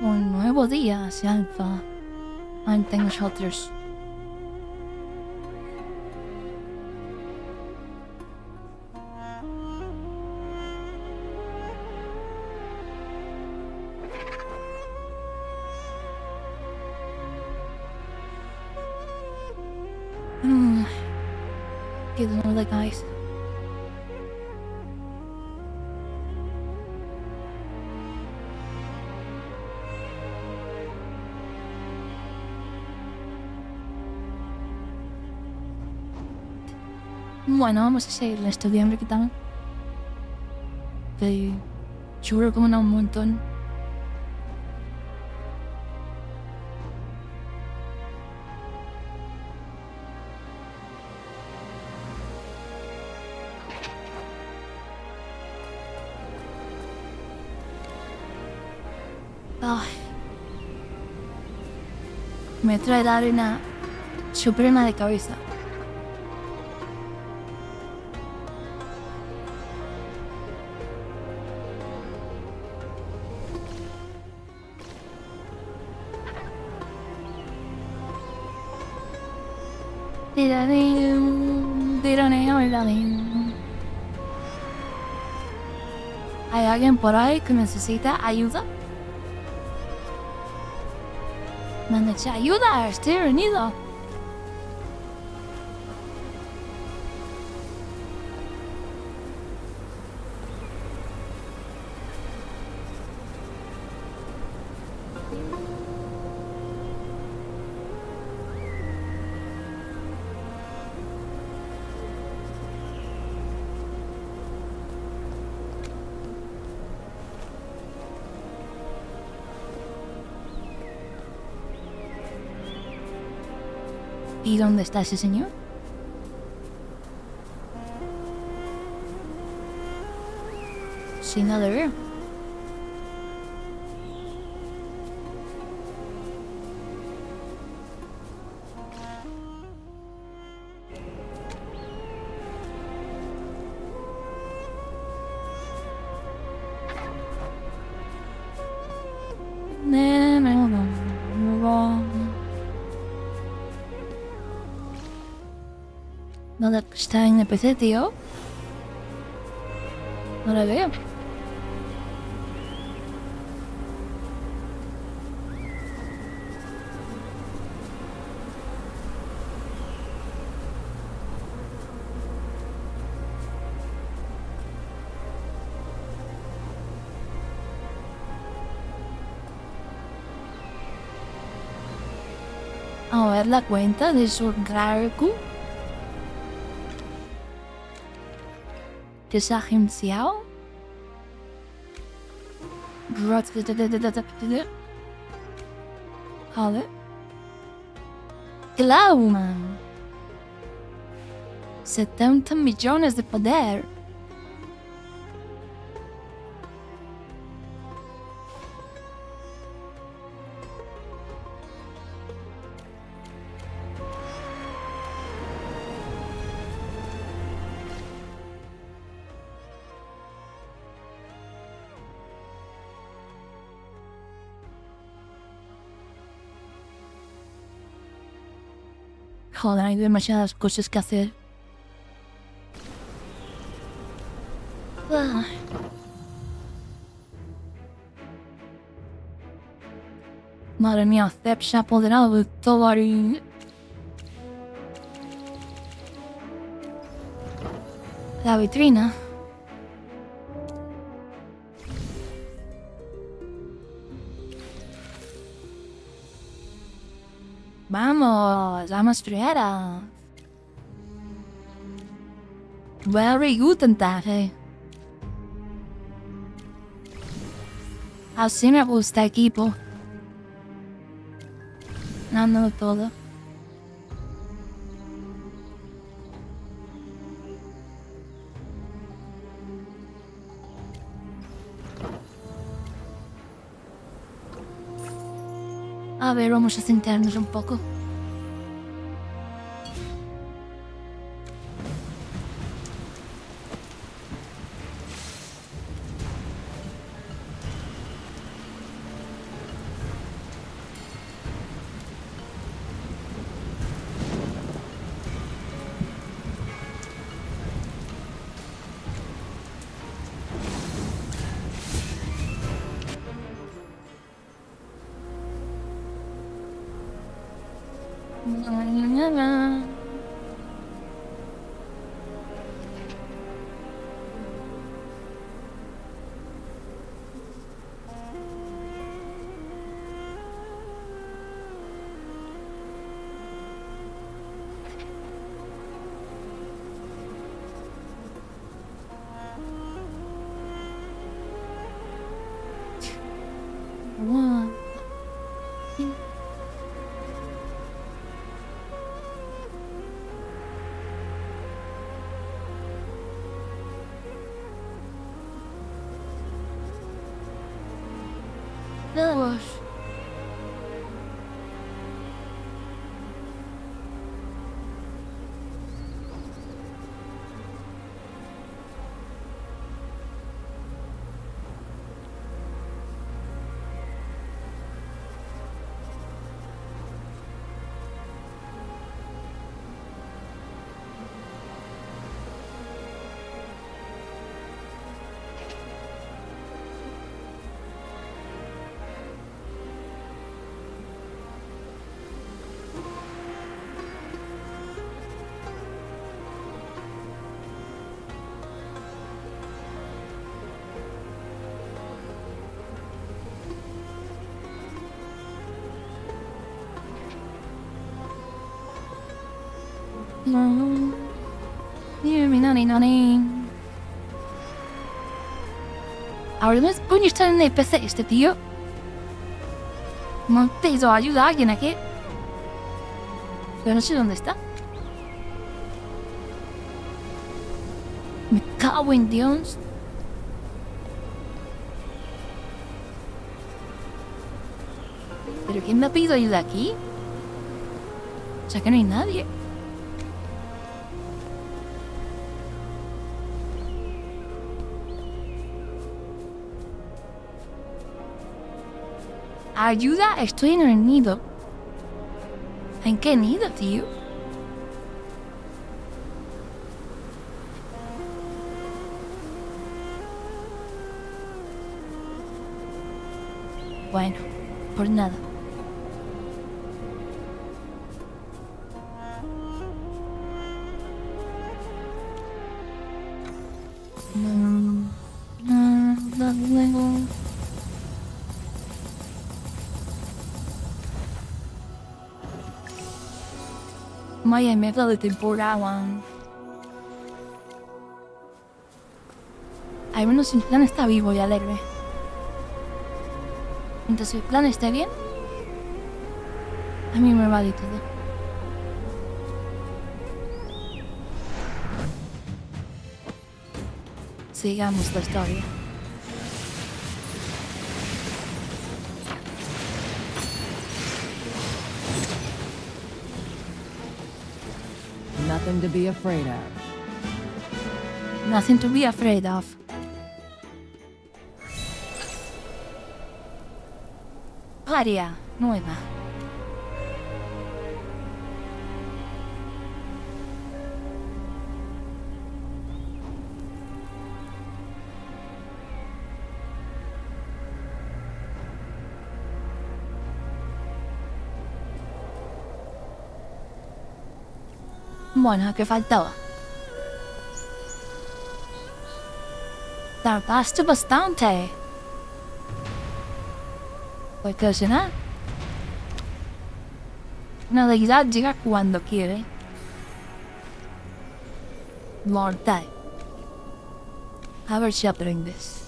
Un nuevo día se alza ante nosotros. Qué dolor de cabeza. Bueno, vamos a seguir estudiando, ¿qué tal? Seguro como no un montón. Ay. Me trae la arena suprema de cabeza. ¿Hay alguien por ahí que necesita ayuda? Me han dicho ayuda, estoy reunido. ¿Y dónde está ese señor? Sí, no le veo. ¿Dónde está en el PC, tío? No la veo. A ver la cuenta de su Gargu. Que se ha agenciado. Vale. Glauman. 70 millones de poder. Joder, hay demasiadas cosas que hacer. Madre mía, Zep se ha apoderado de todo ahí. La vitrina. Vamos friera. Very guten Tag. Así me gusta, equipo. Dándolo todo. A ver, vamos a sentarnos un poco. One. Dos. No. Nani. Ahora no es puño estar en el PC este tío. Me ha pedido ayuda a alguien aquí. Pero no sé dónde está. Me cago en Dios. ¿Pero quién me ha pedido ayuda aquí? O sea que no hay nadie. Ayuda, estoy en el nido. ¿En qué nido, tío? Bueno, por nada. Luego. Vaya mierda de temporada. Al menos el plan está vivo y alegre. Mientras el plan esté bien, a mí me vale todo. Sigamos la historia. Nothing to be afraid of. Nothing to be afraid of. Área nueva. Bueno, ¿qué faltaba? Tardaste bastante. Pues que cenar. Una deidad llega cuando quiere. Mortal. A ver si aprendes.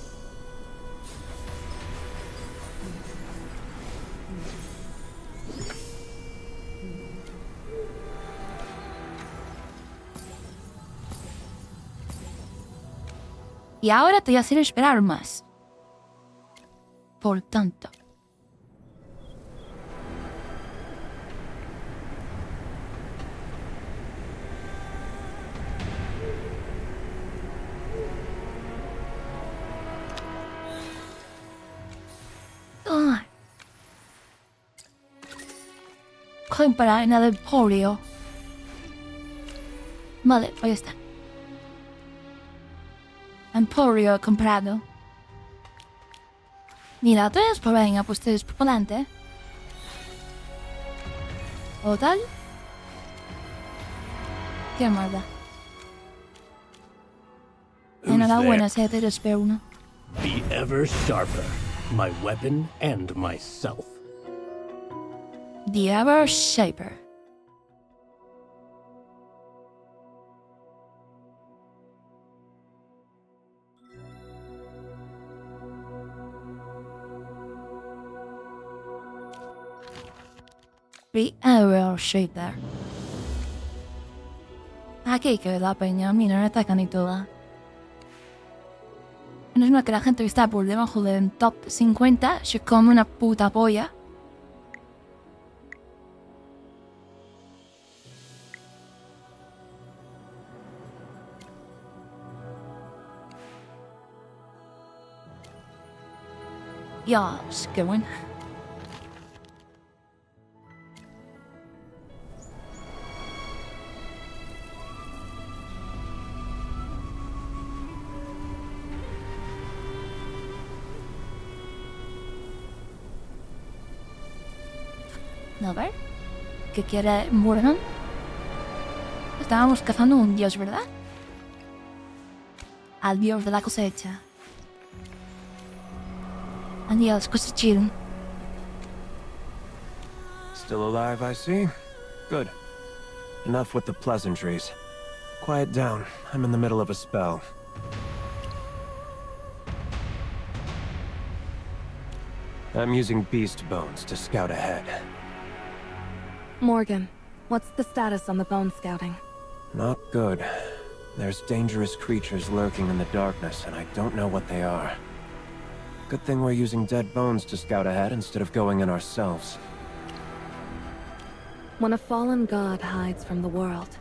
Y ahora te voy a hacer esperar más. Por tanto. Comprar en el emporio. Vale, ahí está. Emporio comprado. Mira, pues venga, pues te por delante. O tal. Qué maldad. Who's Enhorabuena, there? se te espero uno. Be ever sharper, my weapon and myself. The Ever Shaper. The Ever Shaper. Aquí hay que ver la peña, mira, no atacan y toda. No es una que la gente que está por debajo del top 50 se come una puta polla. Dios, qué bueno. A ver, ¿qué quiere Morgan? Estábamos cazando un dios, ¿verdad? Al dios de la cosecha. Al dios cosechero. Still alive, I see. Good. Enough with the pleasantries. Quiet down. I'm in the middle of a spell. I'm using beast bones to scout ahead. Morgan, what's the status on the bone scouting? Not good. There's dangerous creatures lurking in the darkness, and I don't know what they are. Good thing we're using dead bones to scout ahead instead of going in ourselves. When a fallen god hides from the world,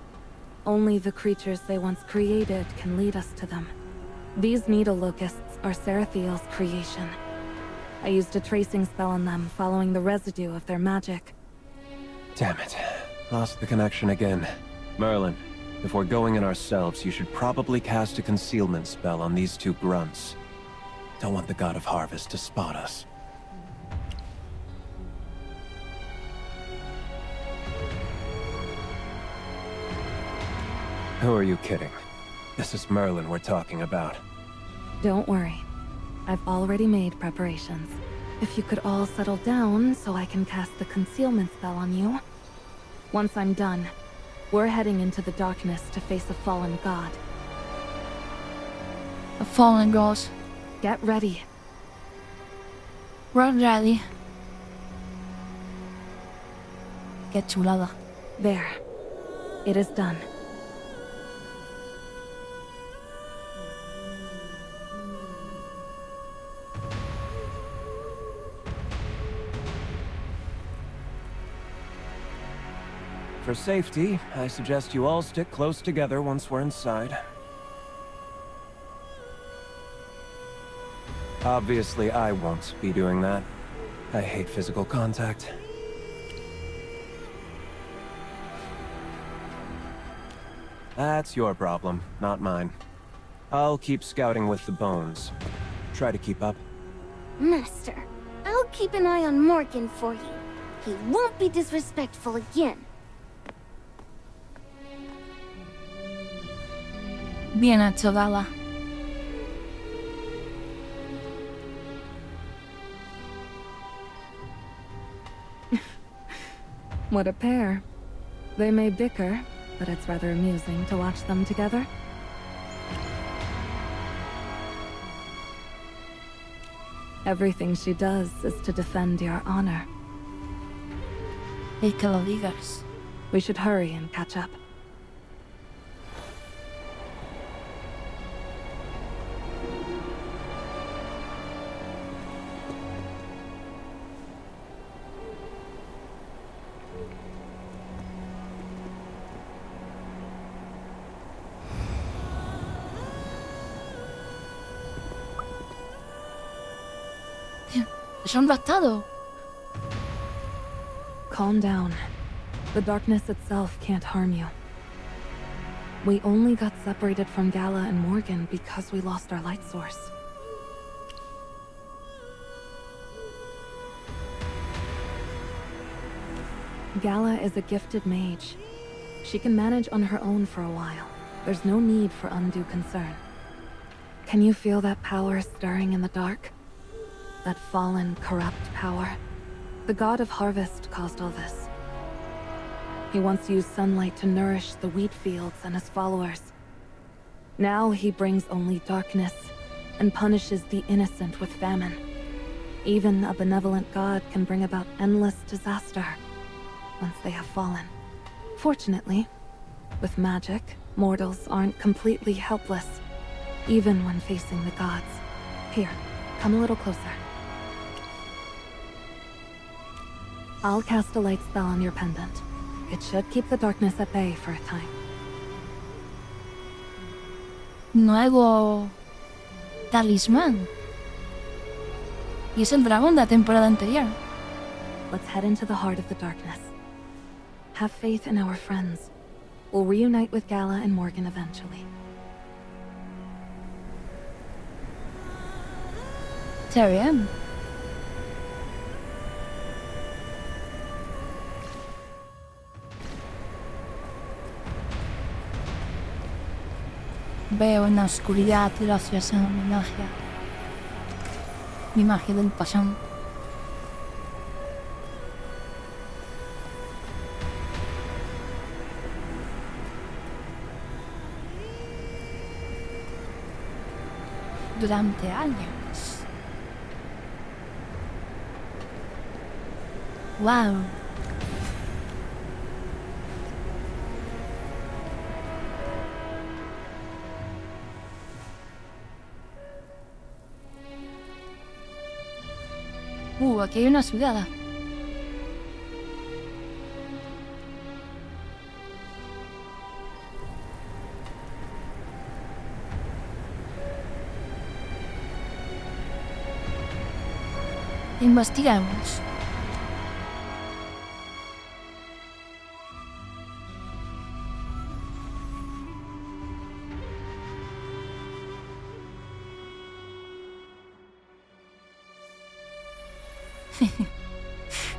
only the creatures they once created can lead us to them. These needle locusts are Sarathiel's creation. I used a tracing spell on them, following the residue of their magic. Damn it. Lost the connection again. Merlin, if we're going in ourselves, you should probably cast a concealment spell on these two grunts. Don't want the God of Harvest to spot us. Who are you kidding? This is Merlin we're talking about. Don't worry. I've already made preparations. If you could all settle down so I can cast the concealment spell on you. Once I'm done, we're heading into the darkness to face a fallen god. A fallen god. Get ready. We're ready. Qué chulada. There. It is done. For safety, I suggest you all stick close together once we're inside. Obviously, I won't be doing that. I hate physical contact. That's your problem, not mine. I'll keep scouting with the bones. Try to keep up. Master, I'll keep an eye on Morgan for you. He won't be disrespectful again. Bien hecho, Gala. What a pair. They may bicker, but it's rather amusing to watch them together. Everything she does is to defend your honor. Y que lo digas. We should hurry and catch up. Son bastado. Calm down. The darkness itself can't harm you. We only got separated from Gala and Morgan because we lost our light source. Gala is a gifted mage. She can manage on her own for a while. There's no need for undue concern. Can you feel that power stirring in the dark? That fallen, corrupt power? The god of harvest caused all this. He once used sunlight to nourish the wheat fields and his followers. Now he brings only darkness and punishes the innocent with famine. Even a benevolent god can bring about endless disaster once they have fallen. Fortunately, with magic, mortals aren't completely helpless, even when facing the gods. Here, come a little closer. I'll cast a light spell on your pendant. It should keep the darkness at bay for a time. Nuevo talismán. Y es el dragón de la temporada anterior. Let's head into the heart of the darkness. Have faith in our friends. We'll reunite with Gala and Morgan eventually. Está bien. Veo en la oscuridad gracias a mi magia. Mi magia del pasado. Durante años. Wow. Aquí hay una ciudad. Investigamos.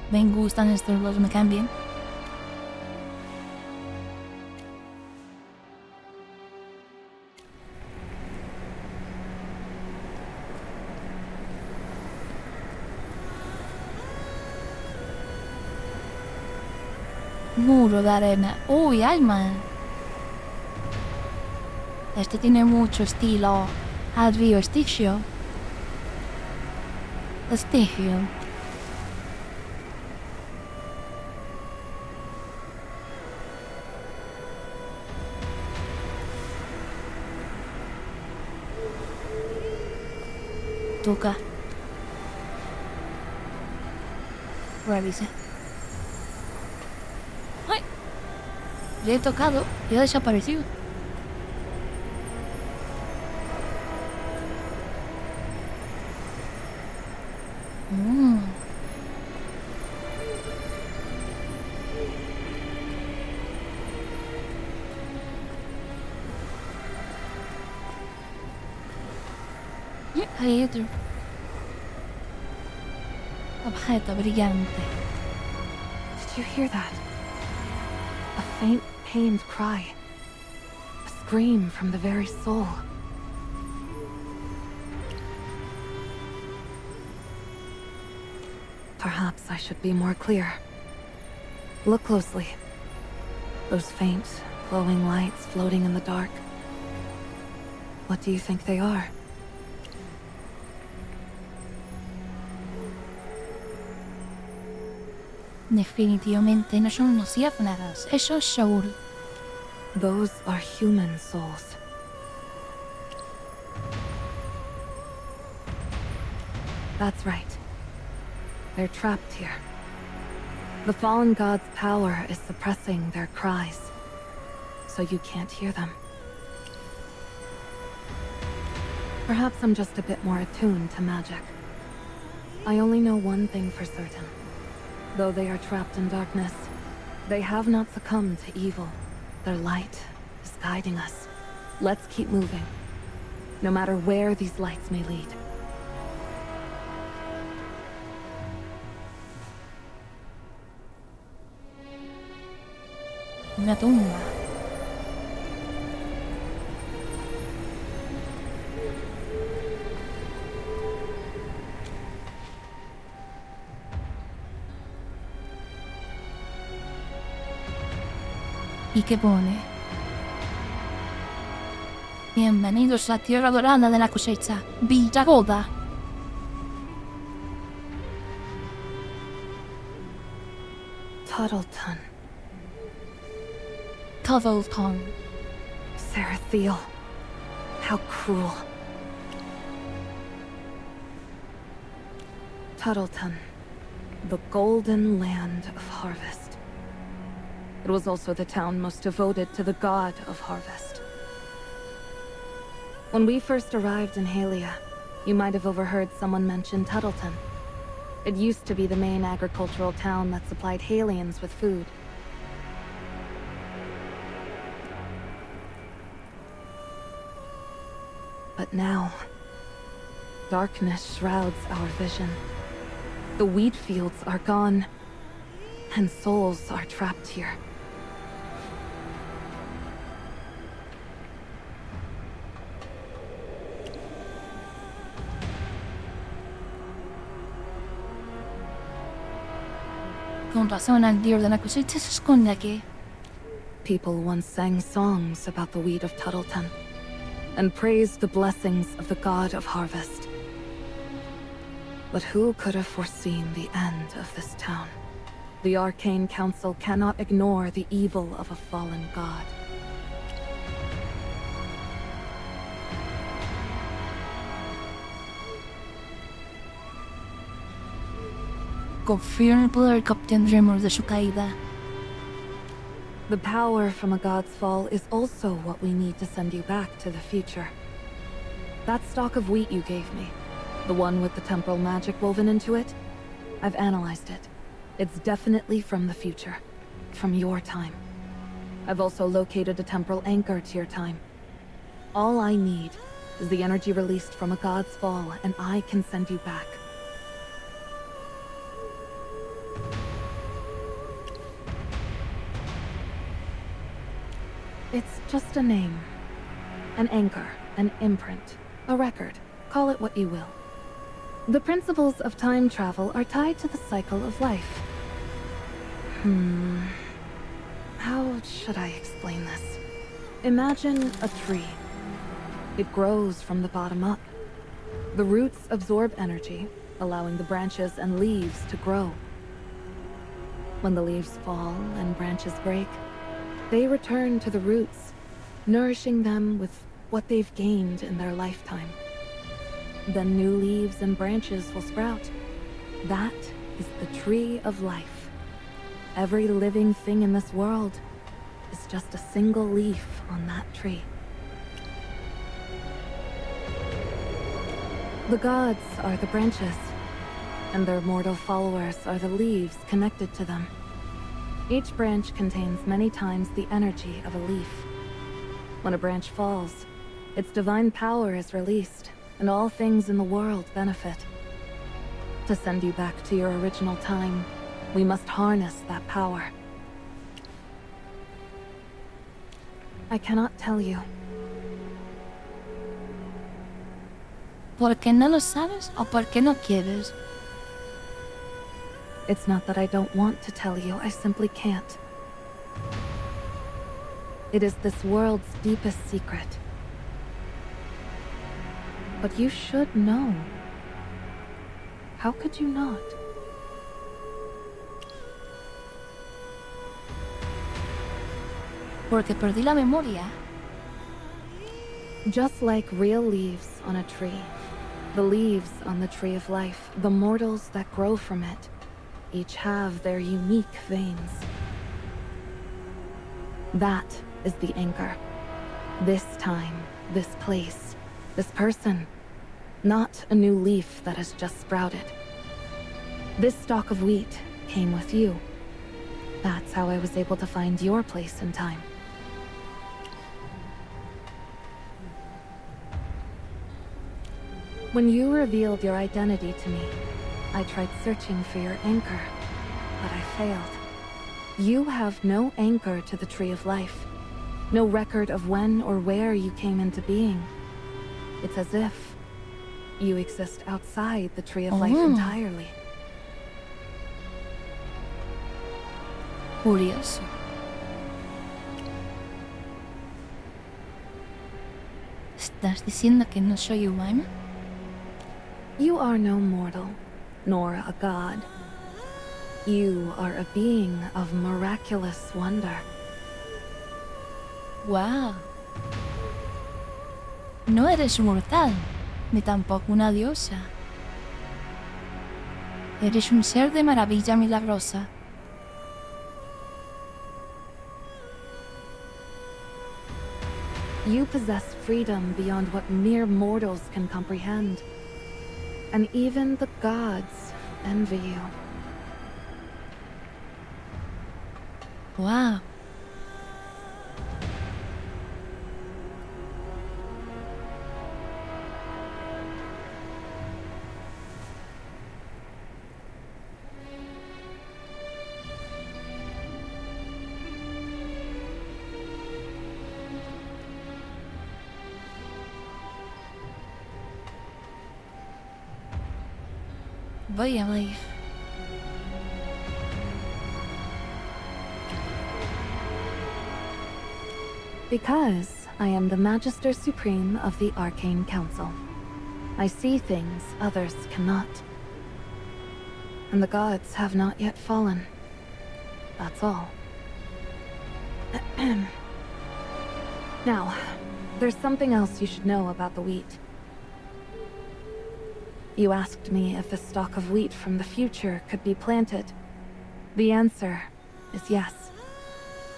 Me gustan estos dos, me caen bien. Muro de arena. ¡Uy, alma! Este tiene mucho estilo al río Estigio. Estigio. Toca. Revise. ¡Ay! Le he tocado y ha desaparecido. Hay otro objeto brillante. Did you hear that? A faint, pained cry. A scream from the very soul. Perhaps I should be more clear. Look closely. Those faint, glowing lights floating in the dark. What do you think they are? Definitivamente no son luciérnagas, eso es seguro. Those are human souls. That's right. They're trapped here. The fallen god's power is suppressing their cries, so you can't hear them. Perhaps I'm just a bit more attuned to magic. I only know one thing for certain. Though they are trapped in darkness, they have not succumbed to evil. Their light is guiding us. Let's keep moving, no matter where these lights may lead. me tumba. ¿Y qué pone? Bienvenidos a la tierra dorada de la cosecha, Villa Goda. Tuttleton. Tuttleton. Sarathiel. How cruel. Tuttleton. The golden land of harvest. It was also the town most devoted to the god of harvest. When we first arrived in Halia, you might have overheard someone mention Tuttleton. It used to be the main agricultural town that supplied Halians with food. But now, darkness shrouds our vision. The wheat fields are gone, and souls are trapped here. Con razón el dios de la cosecha se esconde aquí. People once sang songs about the wheat of Tuttleton, and praised the blessings of the god of harvest. But who could have foreseen the end of this town? The Arcane Council cannot ignore the evil of a fallen god. Confío en el poder que obtendremos de su caída. The power from a god's fall is also what we need to send you back to the future. That stalk of wheat you gave me, the one with the temporal magic woven into it, I've analyzed it. It's definitely from the future, from your time. I've also located a temporal anchor to your time. All I need is the energy released from a god's fall, and I can send you back. It's just a name. An anchor, an imprint, a record. Call it what you will. The principles of time travel are tied to the cycle of life. How should I explain this? Imagine a tree. It grows from the bottom up. The roots absorb energy, allowing the branches and leaves to grow. When the leaves fall and branches break, they return to the roots, nourishing them with what they've gained in their lifetime. Then new leaves and branches will sprout. That is the tree of life. Every living thing in this world is just a single leaf on that tree. The gods are the branches, and their mortal followers are the leaves connected to them. Each branch contains many times the energy of a leaf. When a branch falls, its divine power is released, and all things in the world benefit. To send you back to your original time, we must harness that power. I cannot tell you. ¿Por qué no lo sabes o por qué no quieres? It's not that I don't want to tell you, I simply can't. It is this world's deepest secret. But you should know. How could you not? Porque perdí la memoria. Just like real leaves on a tree, the leaves on the tree of life, the mortals that grow from it, each have their unique veins. That is the anchor. This time, this place, this person. Not a new leaf that has just sprouted. This stalk of wheat came with you. That's how I was able to find your place in time. When you revealed your identity to me, I tried searching for your anchor, but I failed. You have no anchor to the Tree of Life. No record of when or where you came into being. It's as if you exist outside the Tree of Life entirely. Curioso. ¿Estás diciendo que no soy humano? You are no mortal, nor a god. You are a being of miraculous wonder. Wow. No eres mortal, ni tampoco una diosa. Eres un ser de maravilla milagrosa. You possess freedom beyond what mere mortals can comprehend. And even the gods envy you. Wow. Voy a morir. Because I am the Magister Supreme of the Arcane Council. I see things others cannot. And the gods have not yet fallen. That's all. Now, there's something else you should know about the wheat. You asked me if a stalk of wheat from the future could be planted. The answer is yes.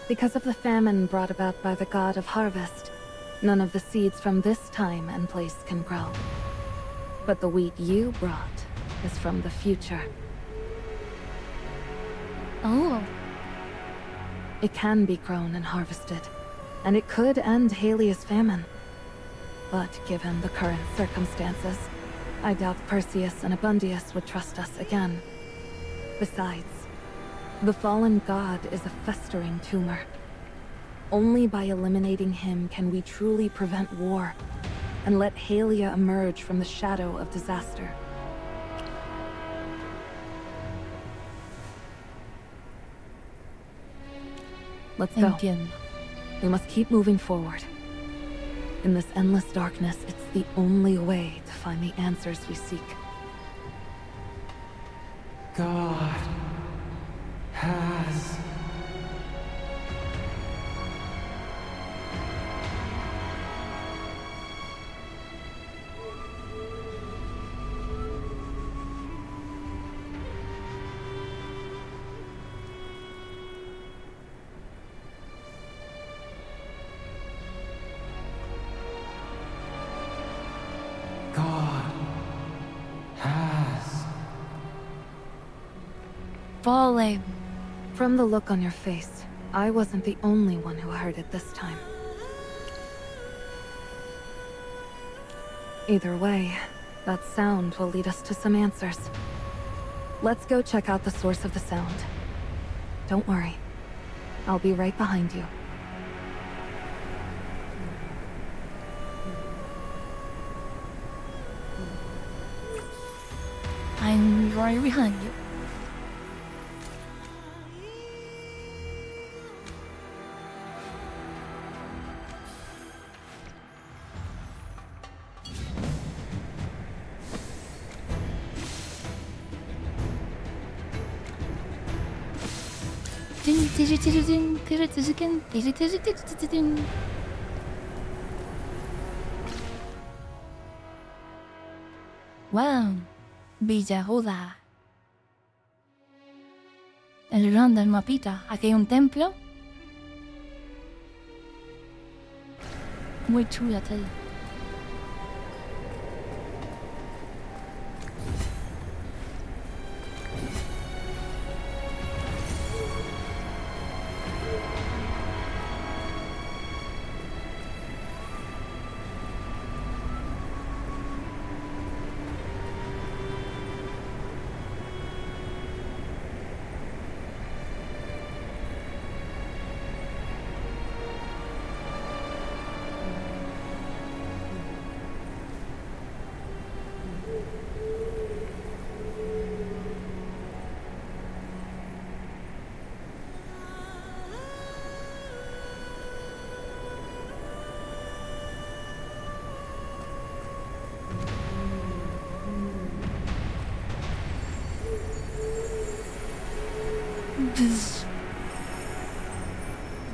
Because of the famine brought about by the god of harvest, none of the seeds from this time and place can grow. But the wheat you brought is from the future. Oh. It can be grown and harvested, and it could end Halia's famine. But given the current circumstances, I doubt Perseus and Abundius would trust us again. Besides, the fallen god is a festering tumor. Only by eliminating him can we truly prevent war, and let Halia emerge from the shadow of disaster. Let's go. Entiendo. We must keep moving forward. In this endless darkness, it's the only way to find the answers we seek. God has... God has... Fallen. From the look on your face, I wasn't the only one who heard it this time. Either way, that sound will lead us to some answers. Let's go check out the source of the sound. Don't worry. I'll be right behind you. I'm right behind you. Wow, Villa Joda. El random mapita. Aquí hay un templo. Muy chula, tío.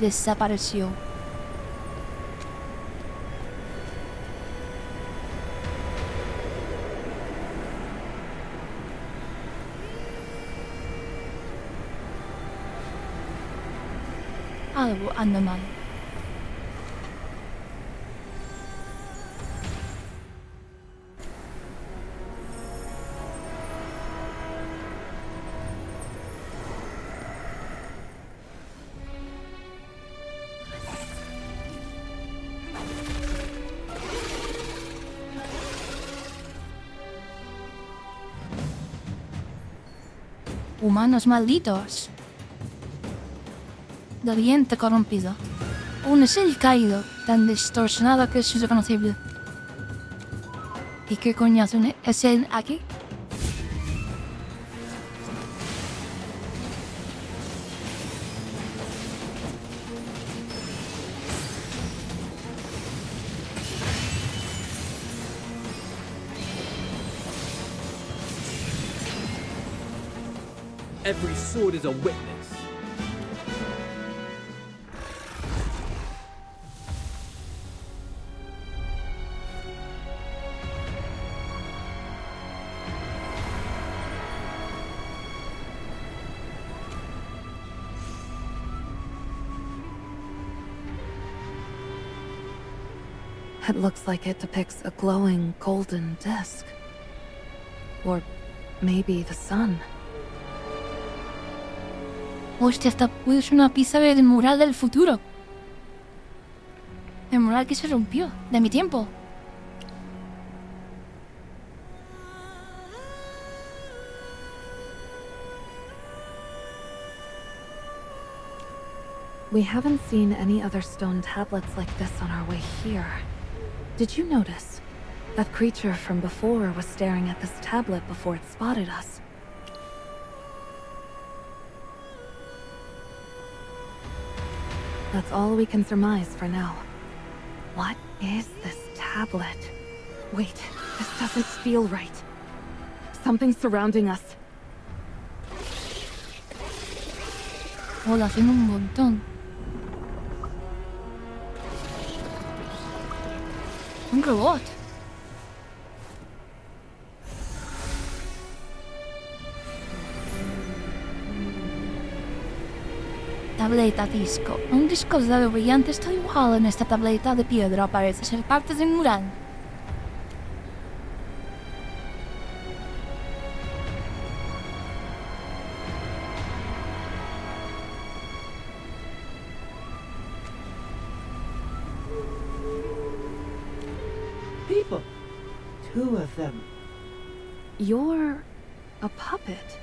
Desapareció. Algo anda mal. Humanos malditos. De viento corrompido. Un ser caído, tan distorsionado que es irreconocible. ¿Y qué coñazo es él aquí? Every sword is a witness. It looks like it depicts a glowing golden disc. Or maybe the sun. Hostia, esta puede ser una pieza del mural del futuro. El mural que se rompió, de mi tiempo. We haven't seen any other stone tablets like this on our way here. Did you notice? That creature from before was staring at this tablet before it spotted us. That's all we can surmise for now. What is this tablet? Wait, this doesn't feel right. Something's surrounding us. Hola, hacen un montón. Un robot. Tableta disco. Un disco de brillante está dibujado en esta tableta de piedra. Parece ser parte de un mural. People. 2 of them. You're a puppet.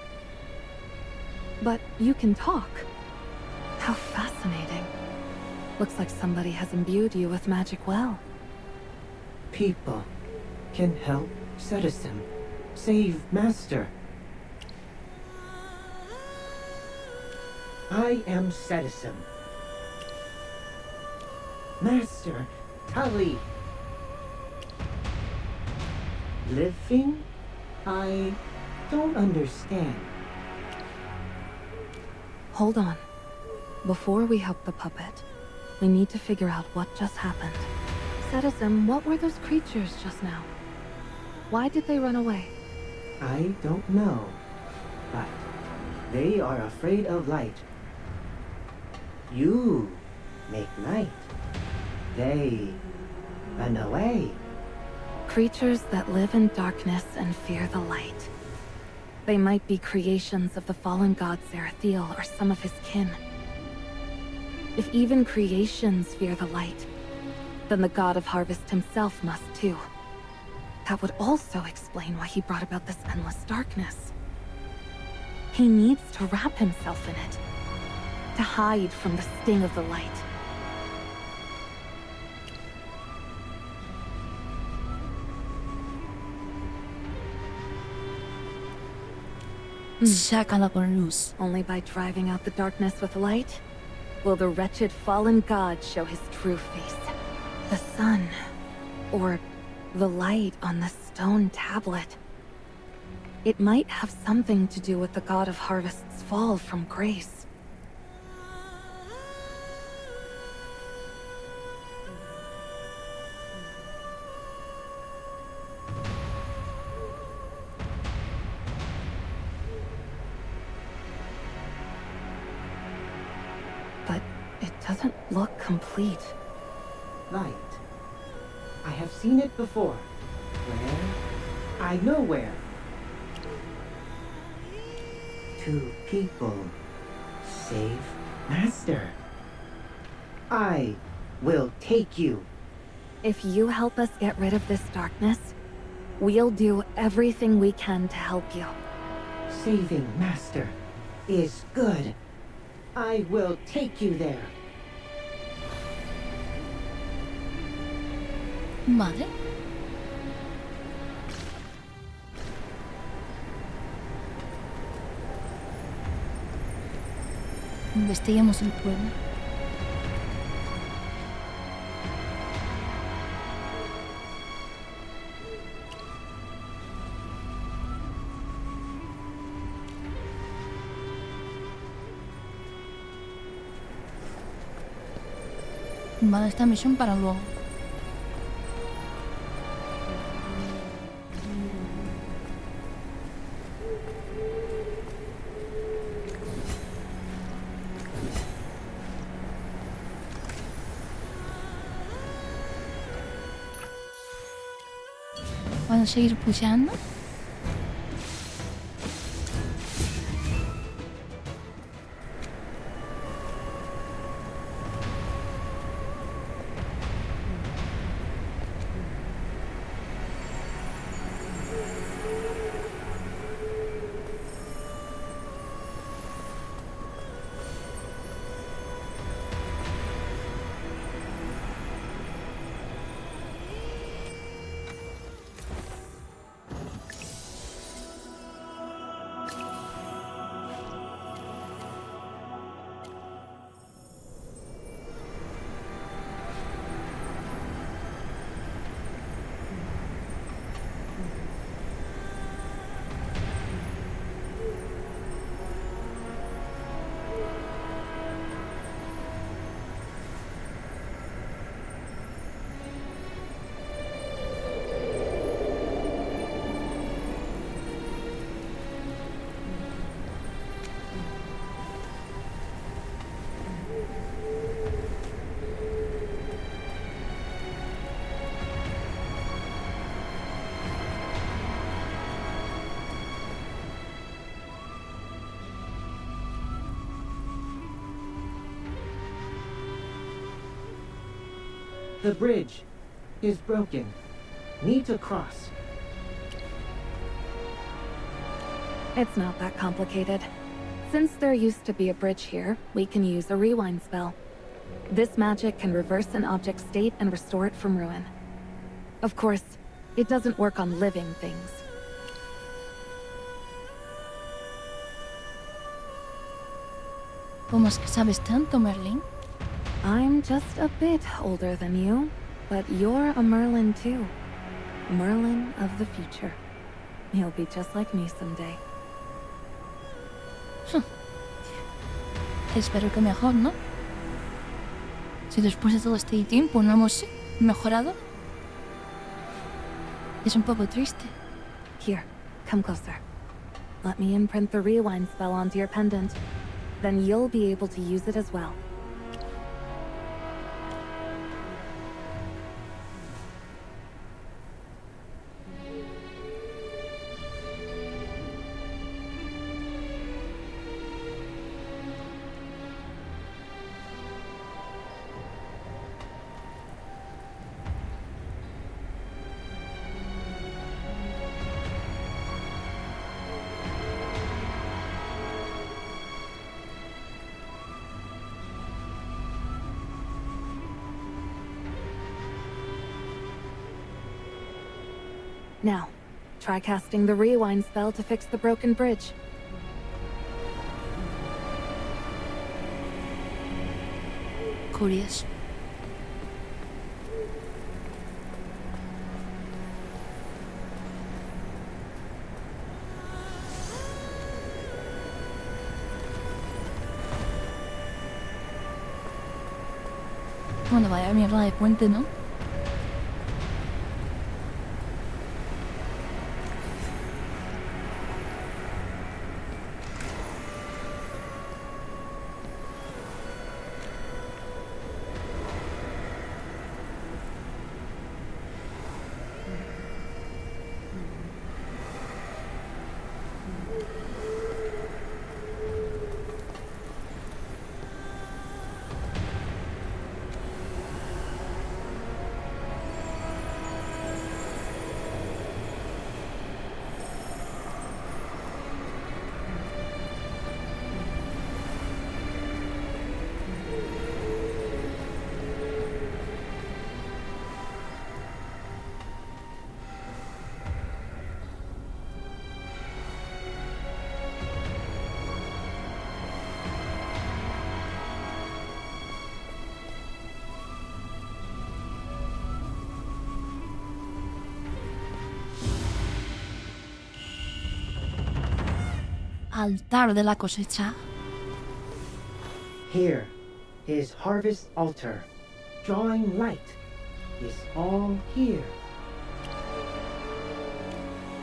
But you can talk. How fascinating. Looks like somebody has imbued you with magic well. People can help citizen. Save master. I am citizen. Master Tully. Living? I don't understand. Hold on. Before we help the puppet, we need to figure out what just happened. Citizen, what were those creatures just now? Why did they run away? I don't know, but they are afraid of light. You make light. They run away. Creatures that live in darkness and fear the light. They might be creations of the fallen god Zarathiel or some of his kin. If even creations fear the light, then the god of harvest himself must too. That would also explain why he brought about this endless darkness. He needs to wrap himself in it, to hide from the sting of the light. Sácala con luz. Only by driving out the darkness with light will the wretched fallen god show his true face. The sun, or the light on the stone tablet. It might have something to do with the god of harvest's fall from grace. doesn't look complete. Light. I have seen it before. Where? I know where. Two people save Master. I will take you. If you help us get rid of this darkness, we'll do everything we can to help you. Saving Master is good. I will take you there. Vale. Investiguemos el pueblo. Vale, esta misión para luego. Vamos a seguir pusheando. The bridge is broken. Need to cross. It's not that complicated. Since there used to be a bridge here, we can use a rewind spell. This magic can reverse an object's state and restore it from ruin. Of course, it doesn't work on living things. ¿Cómo es que sabes tanto, Merlin? I'm just a bit older than you, but you're a Merlin too. Merlin of the future. You'll be just like me someday. Espero que mejor, ¿no? Si después de todo este tiempo no hemos mejorado, es un poco triste. Here, come closer. Let me imprint the rewind spell onto your pendant. Then you'll be able to use it as well. Now, try casting the rewind spell to fix the broken bridge. Curioso. Bueno, vaya mierda de puente, ¿no? Altar de la cosecha. Here, his harvest altar, drawing light, is all here.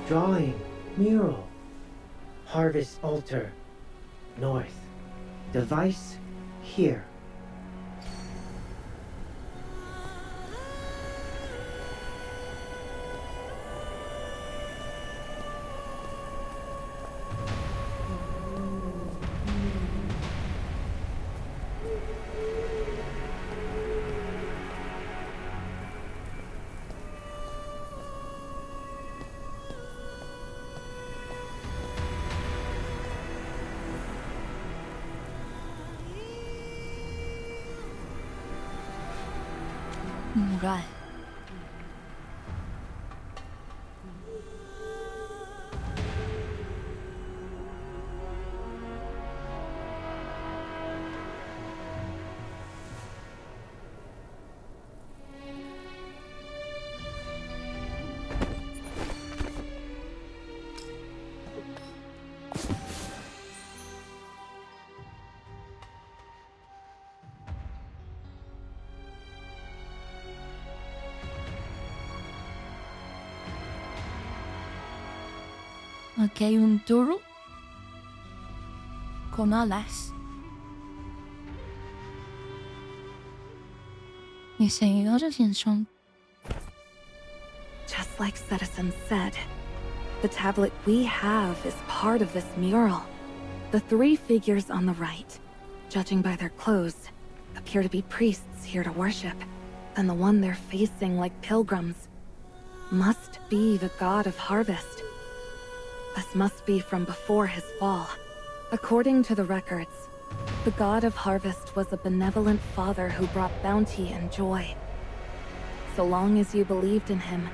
Drawing, mural, harvest altar, north, device, here. Mural. Aquí hay un toro con alas. Mis seguidores, ¿quién son? Just like Citizen said, the tablet we have is part of this mural. The three figures on the right, judging by their clothes, appear to be priests here to worship, and the one they're facing like pilgrims must be the god of harvest. This must be from before his fall. According to the records, the god of harvest was a benevolent father who brought bounty and joy. So long as you believed in him,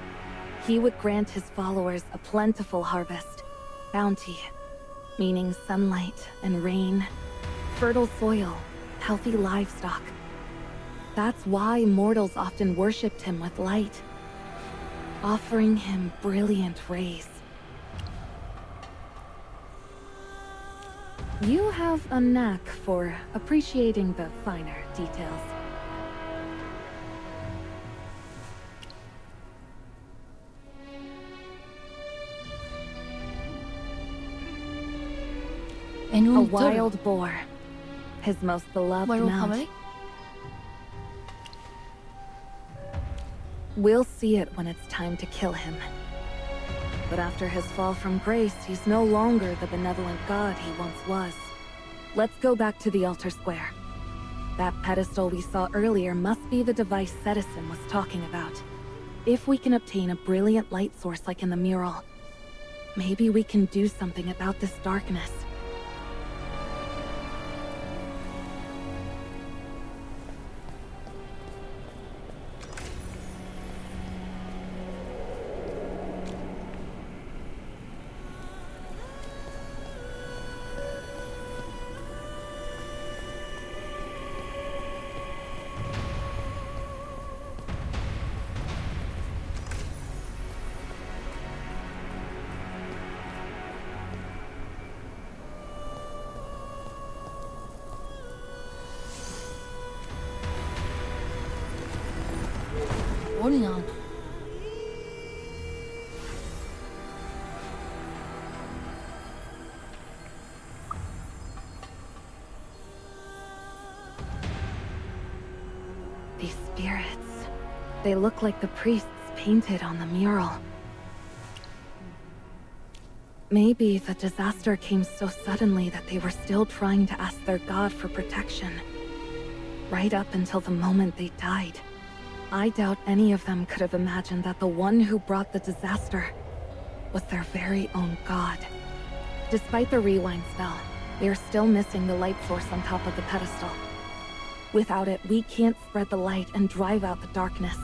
he would grant his followers a plentiful harvest. Bounty, meaning sunlight and rain, fertile soil, healthy livestock. That's why mortals often worshipped him with light, offering him brilliant rays. You have a knack for appreciating the finer details. En A un toro. wild boar, his most beloved Bueno, mount. jabalí. We'll see it when it's time to kill him. But after his fall from grace, he's no longer the benevolent god he once was. Let's go back to the altar square. That pedestal we saw earlier must be the device Citizen was talking about. If we can obtain a brilliant light source like in the mural, maybe we can do something about this darkness. Orion. These spirits, they look like the priests painted on the mural. Maybe the disaster came so suddenly that they were still trying to ask their god for protection. Right up until the moment they died. I doubt any of them could have imagined that the one who brought the disaster was their very own god. Despite the rewind spell, they are still missing the light source on top of the pedestal. Without it, we can't spread the light and drive out the darkness.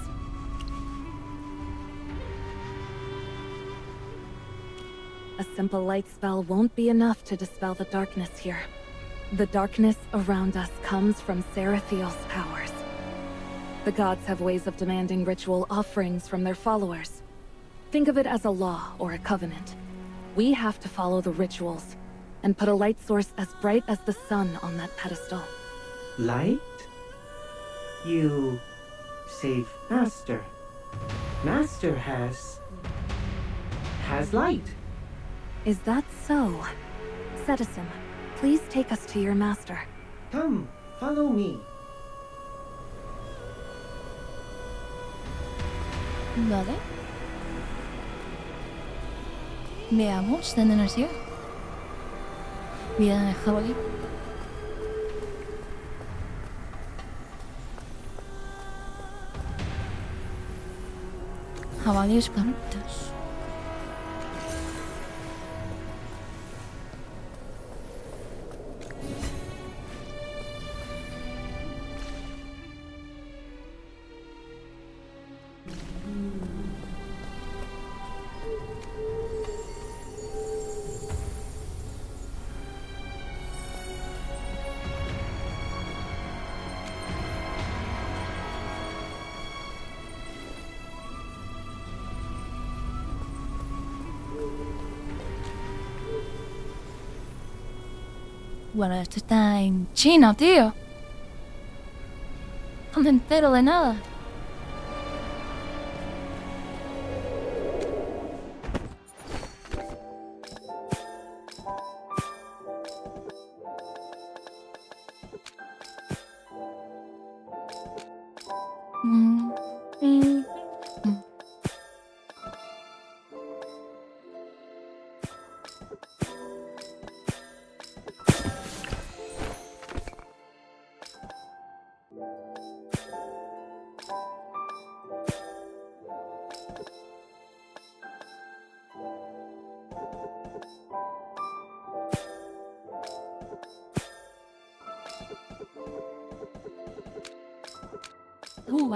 A simple light spell won't be enough to dispel the darkness here. The darkness around us comes from Sarathiel's powers. The gods have ways of demanding ritual offerings from their followers. Think of it as a law or a covenant. We have to follow the rituals, and put a light source as bright as the sun on that pedestal. Light? You save Master. Master has light. Is that so? Citizen, please take us to your master. Come, follow me. Vale. Veamos dónde nos lleva. Vida de jabalí. Jabalíes corruptos. Bueno, esto está en China, tío. No me entero de nada.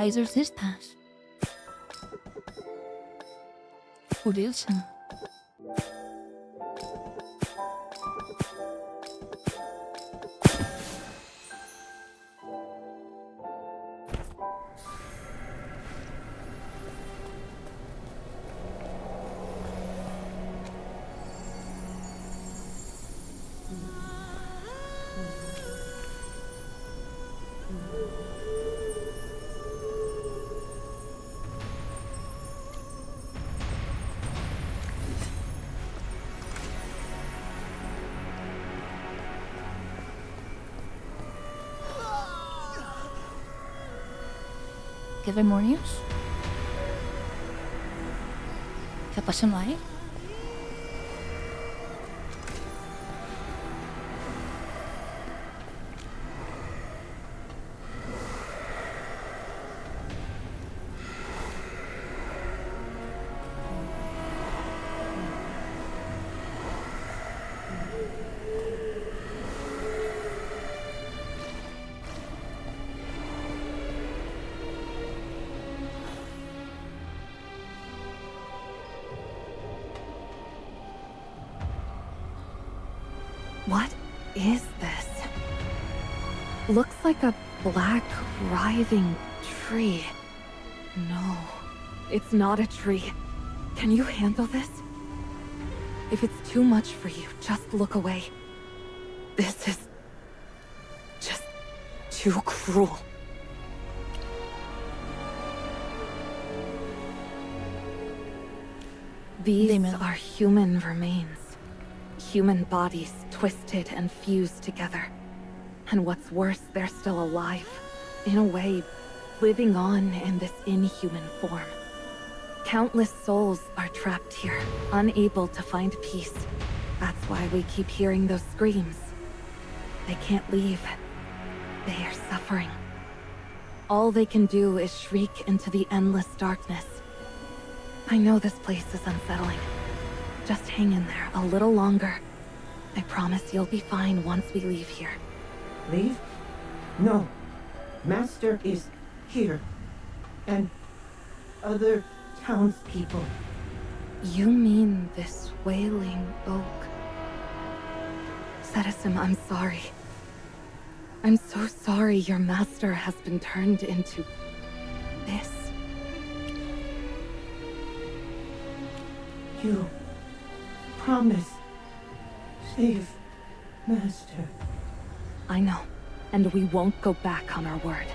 Exorcistas. Curioso. ¿Qué demonios? ¿Qué pasó ahí? What is this? Looks like a black, writhing tree. No, it's not a tree. Can you handle this? If it's too much for you, just look away. This is just too cruel. These are human remains. Human bodies twisted and fused together. And what's worse, they're still alive. In a way, living on in this inhuman form. Countless souls are trapped here, unable to find peace. That's why we keep hearing those screams. They can't leave. They are suffering. All they can do is shriek into the endless darkness. I know this place is unsettling. Just hang in there a little longer. I promise you'll be fine once we leave here. Leave? No. Master is here. And other townspeople. You mean this wailing oak? Citizen, I'm sorry. I'm so sorry your master has been turned into this. You promise. Save Master. I know, and we won't go back on our word.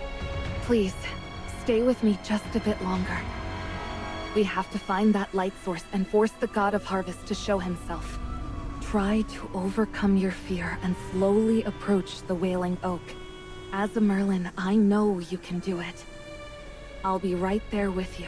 Please, stay with me just a bit longer. We have to find that light source and force the God of Harvest to show himself. Try to overcome your fear and slowly approach the Wailing Oak. As a Merlin, I know you can do it. I'll be right there with you.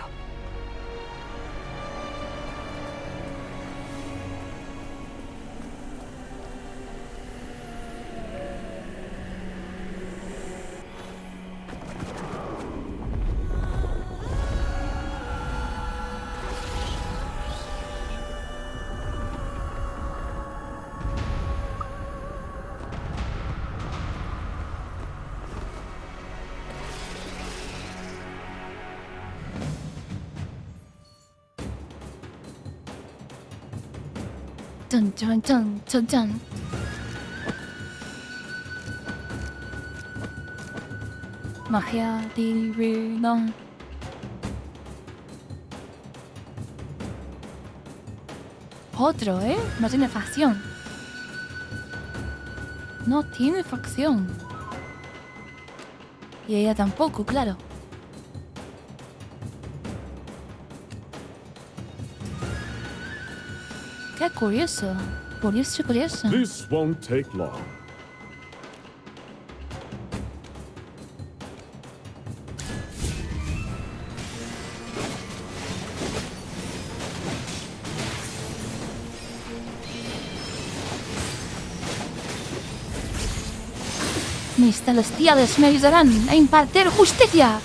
Dun dun dun dun dun. Magia divina. Otro, ¿eh? No tiene facción. No tiene facción. Y ella tampoco, claro. Qué curioso. Curioso, curioso. This won't take long. Mis celestiales me ayudarán a impartir justicia.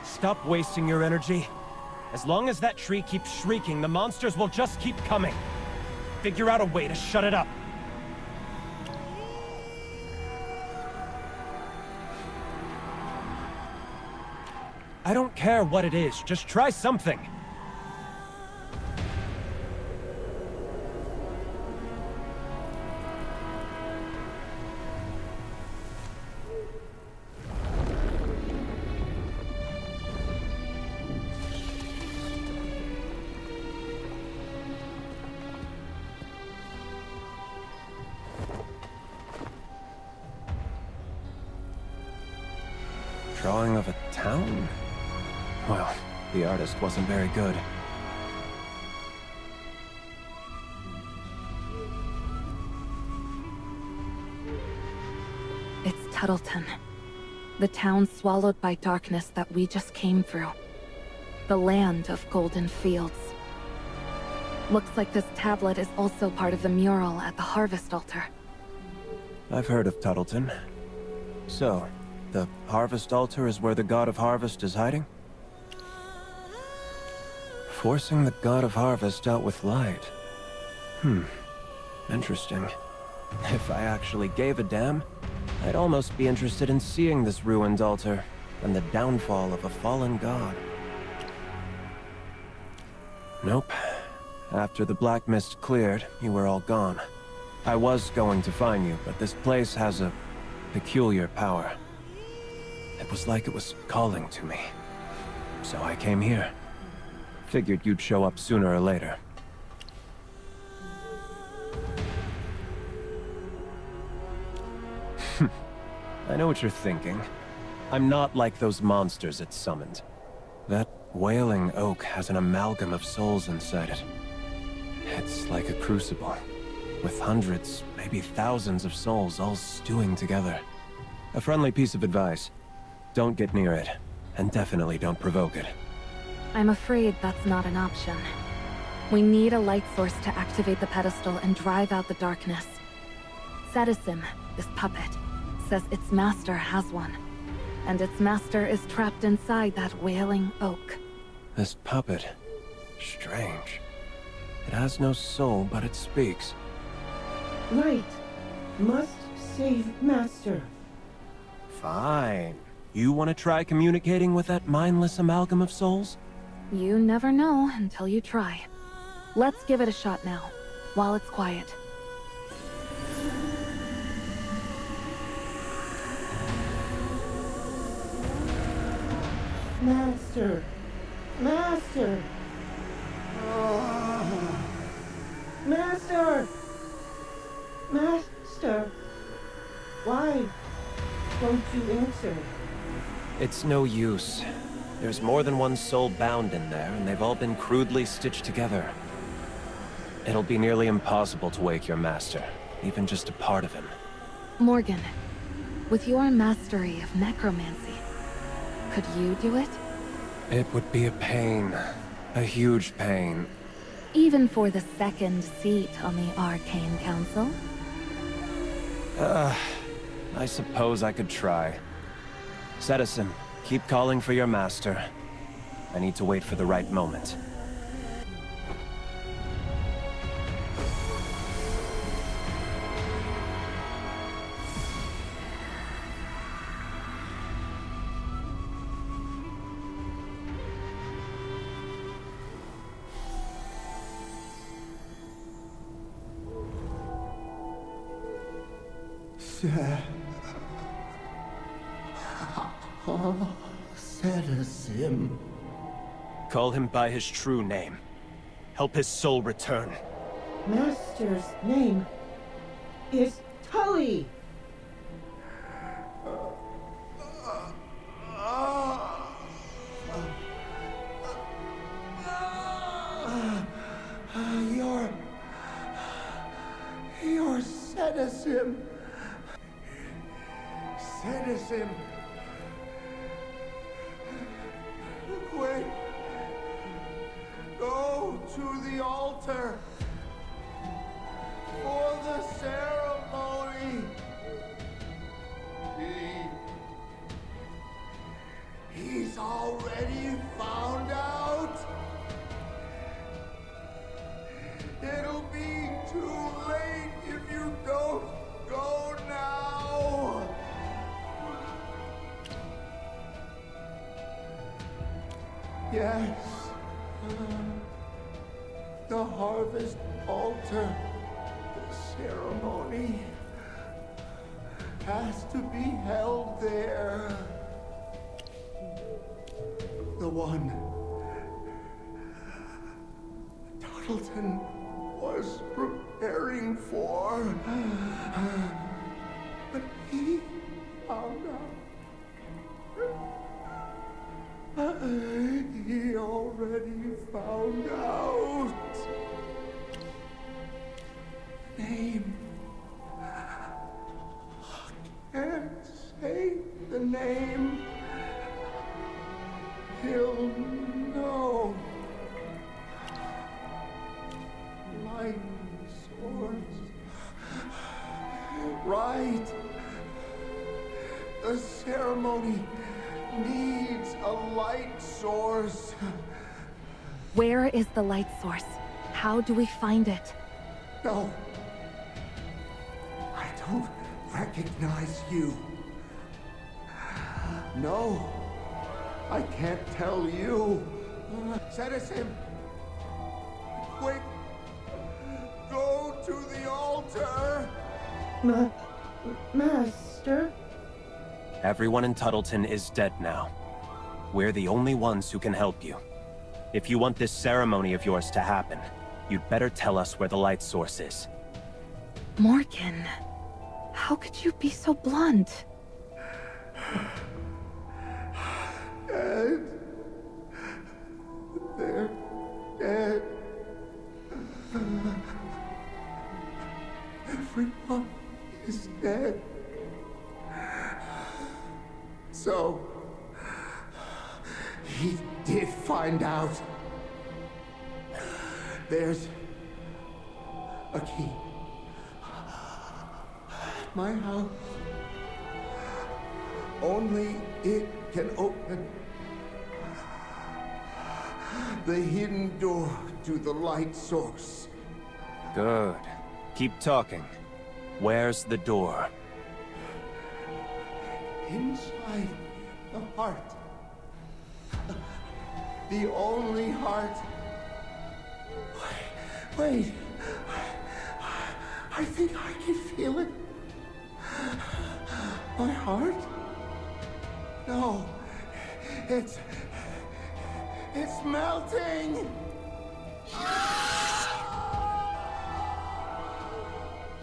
Stop wasting your energy. As long as that tree keeps shrieking, the monsters will just keep coming. Figure out a way to shut it up. I don't care what it is, just try something. Drawing of a town? Well, the artist wasn't very good. It's Tuttleton. The town swallowed by darkness that we just came through. The land of golden fields. Looks like this tablet is also part of the mural at the Harvest Altar. I've heard of Tuttleton. So, the Harvest Altar is where the God of Harvest is hiding? Forcing the God of Harvest out with light. Interesting. If I actually gave a damn, I'd almost be interested in seeing this ruined altar and the downfall of a fallen god. Nope. After the black mist cleared, you were all gone. I was going to find you, but this place has a peculiar power. It was like it was calling to me. So I came here. Figured you'd show up sooner or later. I know what you're thinking. I'm not like those monsters it summoned. That Wailing Oak has an amalgam of souls inside it. It's like a crucible, with hundreds, maybe thousands of souls all stewing together. A friendly piece of advice. Don't get near it, and definitely don't provoke it. I'm afraid that's not an option. We need a light source to activate the pedestal and drive out the darkness. Citizen, this puppet, says its master has one. And its master is trapped inside that Wailing Oak. This puppet. Strange. It has no soul, but it speaks. Light must save Master. Fine. You want to try communicating with that mindless amalgam of souls? You never know until you try. Let's give it a shot now, while it's quiet. Master, Master! Master! Master! Why don't you answer? It's no use. There's more than one soul bound in there, and they've all been crudely stitched together. It'll be nearly impossible to wake your master, even just a part of him. Morgan, with your mastery of necromancy, could you do it? It would be a pain. A huge pain. Even for the second seat on the Arcane Council? I suppose I could try. Citizen, keep calling for your master. I need to wait for the right moment. Citizen. Call him by his true name. Help his soul return. Master's name is Tully! You're citizen. Citizen. Quick. Go to the altar for the ceremony. He's already found out. It'll be too late if you don't go now. Yes. The harvest altar ceremony has to be held there. The one Tuttleton was preparing for. But he found out. He already found out. Name. I can't say the name. He'll know. Light source. Right. The ceremony needs a light source. Where is the light source? How do we find it? No. I don't recognize you. No. I can't tell you. Citizen. Quick. Go to the altar. Master? Everyone in Tuttleton is dead now. We're the only ones who can help you. If you want this ceremony of yours to happen, you'd better tell us where the light source is. Morgan, how could you be so blunt? Dead. They're dead. Everyone is dead. So, he did find out. There's a key. My house. Only it can open the hidden door to the light source. Good. Keep talking. Where's the door? Inside the heart. The only heart. Wait. I think I can feel it. My heart? No. It's melting!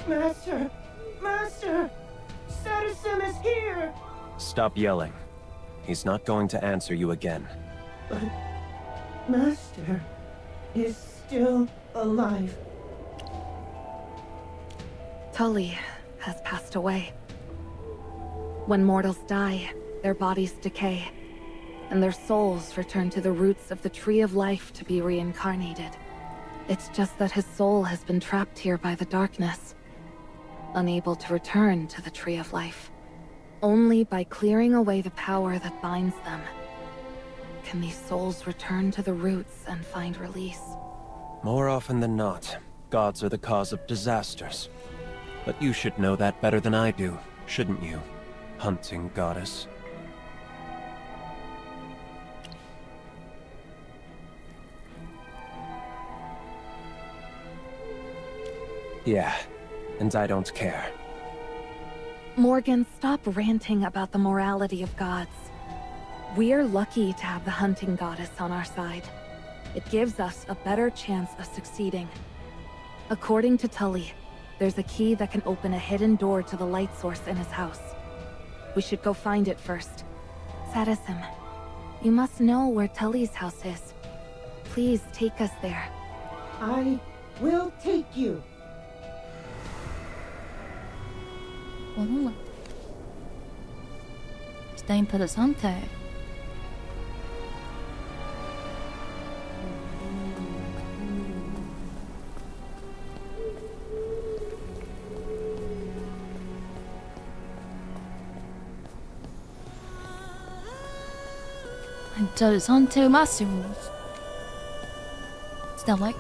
Master! Master! Citizen is here! Stop yelling. He's not going to answer you again. But Master is still alive. Tully has passed away. When mortals die, their bodies decay, and their souls return to the roots of the Tree of Life to be reincarnated. It's just that his soul has been trapped here by the darkness, unable to return to the Tree of Life. Only by clearing away the power that binds them can these souls return to the roots and find release. More often than not, gods are the cause of disasters. But you should know that better than I do, shouldn't you, hunting goddess? Yeah, and I don't care. Morgan, stop ranting about the morality of gods. We're lucky to have the hunting goddess on our side. It gives us a better chance of succeeding. According to Tully, there's a key that can open a hidden door to the light source in his house. We should go find it first. Citizen, you must know where Tully's house is. Please take us there. I will take you. Oh. Está interesante. Interesante máximos. Still like.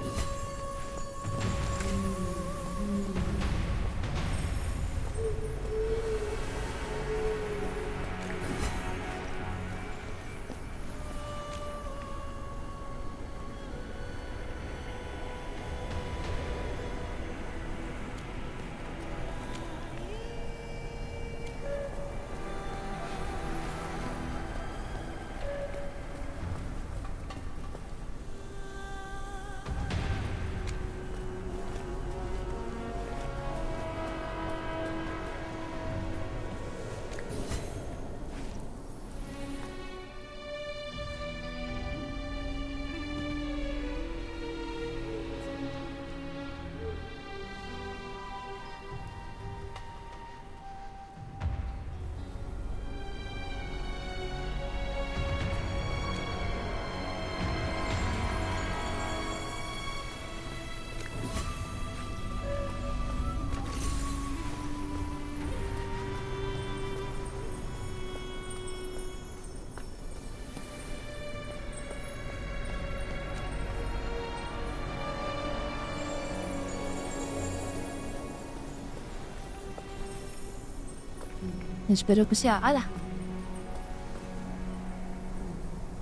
Espero que sea ala.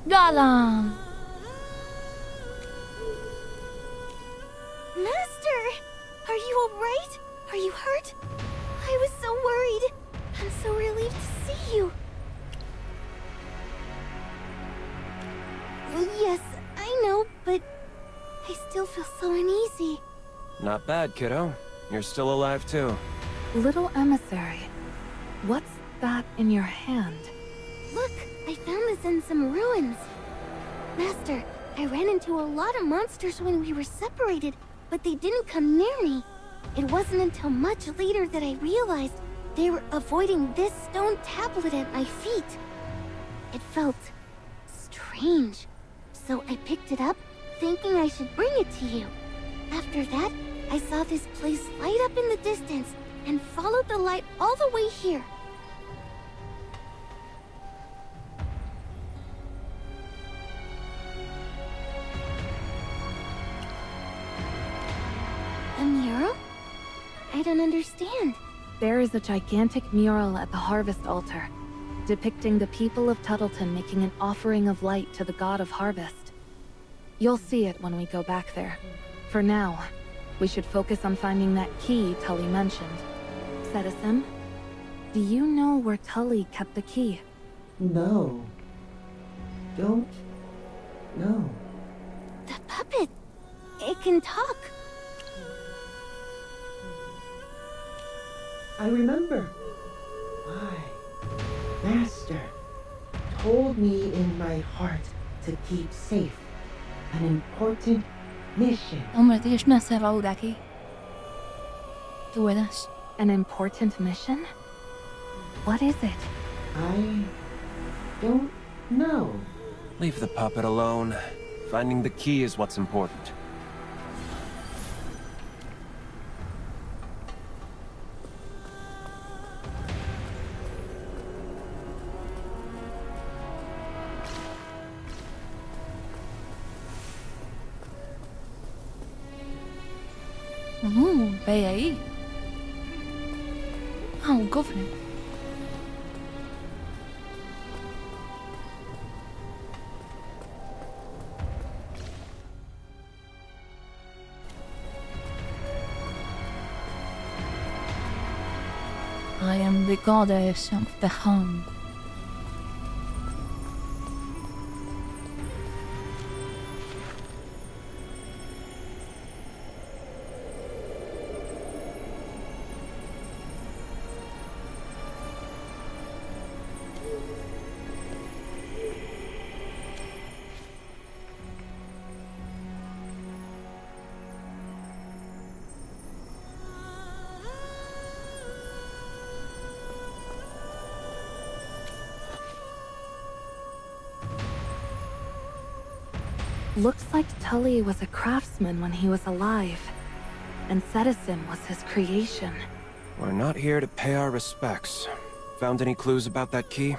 Gala. Master! Are you alright? Are you hurt? I was so worried. I'm so relieved to see you. Yes, I know, but I still feel so uneasy. Not bad, kiddo. You're still alive too. Little emissary, what's that in your hand? Look, I found this in some ruins. Master, I ran into a lot of monsters when we were separated, but they didn't come near me. It wasn't until much later that I realized they were avoiding this stone tablet at my feet. It felt strange, so I picked it up, thinking I should bring it to you. After that, I saw this place light up in the distance and followed the light all the way here. A mural? I don't understand. There is a gigantic mural at the harvest altar, depicting the people of Tuttleton making an offering of light to the god of harvest. You'll see it when we go back there. For now, we should focus on finding that key Tully mentioned. Citizen, do you know where Tully kept the key? No. Don't know. can talk. I remember. Why? Master told me in my heart to keep safe an important mission. Hombre, tienes una cerradura aquí. Tú verás. An important mission? What is it? I don't know. Leave the puppet alone. Finding the key is what's important. Ve ahí. Ah, un cofre. I am the goddess of the hunt. Looks like Tully was a craftsman when he was alive, and Citizen was his creation. We're not here to pay our respects. Found any clues about that key?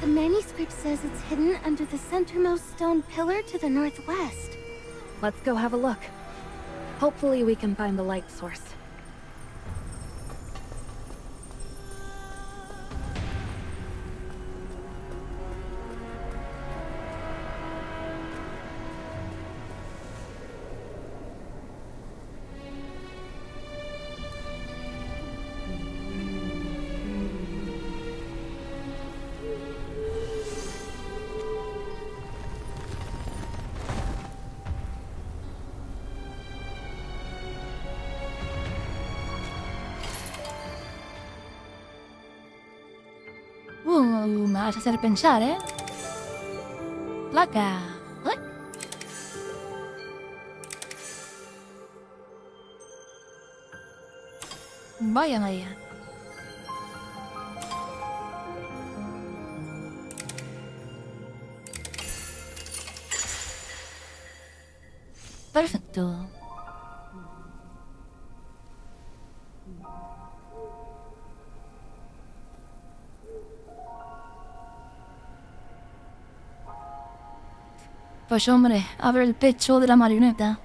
The manuscript says it's hidden under the centermost stone pillar to the northwest. Let's go have a look. Hopefully we can find the light source. Me vas a hacer pensar, ¿eh? Placa. ¿Eh? Vaya, vaya. Perfecto. Pues hombre, abre el pecho de la marioneta.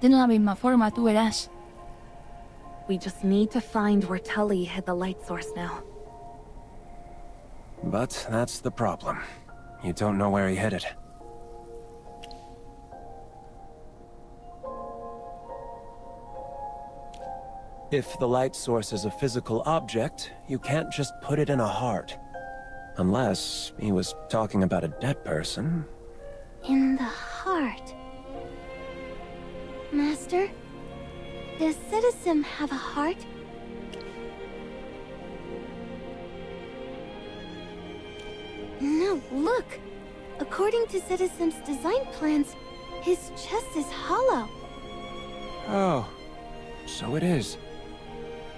Tiene la misma forma, tú verás. We just need to find where Tully hid the light source now. But that's the problem. You don't know where he hid it. If the light source is a physical object, you can't just put it in a heart. Unless he was talking about a dead person. In the heart. Master, does Citizen have a heart? No, look! According to Citizen's design plans, his chest is hollow. Oh, so it is.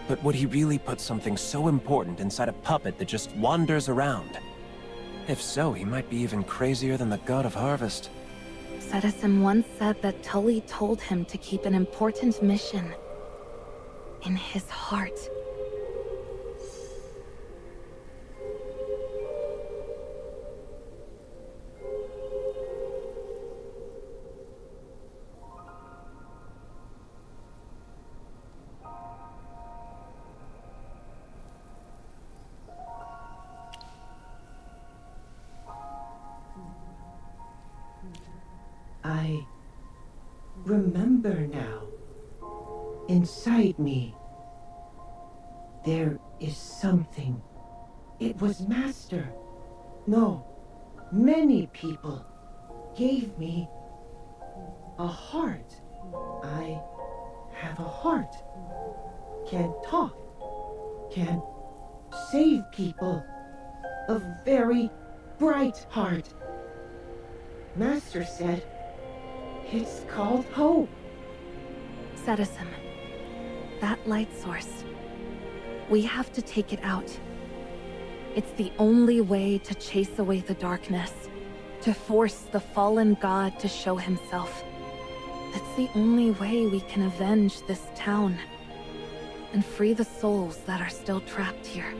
But would he really put something so important inside a puppet that just wanders around? If so, he might be even crazier than the god of harvest. Citizen once said that Tully told him to keep an important mission in his heart. I remember now. Inside me, there is something. It was Master. No, many people. gave me a heart. I have a heart. Can talk. Can save people. A very bright heart. Master said it's called hope. Citizen, that light source. We have to take it out. It's the only way to chase away the darkness, to force the fallen god to show himself. It's the only way we can avenge this town and free the souls that are still trapped here.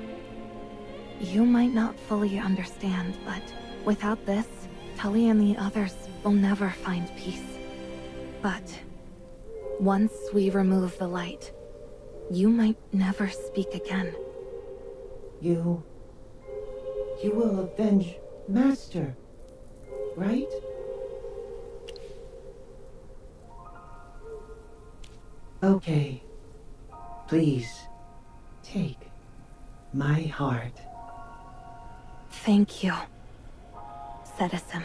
You might not fully understand, but without this, Tully and the others will never find peace. But once we remove the light, you might never speak again. You will avenge Master, right? Okay. Please, take my heart. Thank you, Citizen.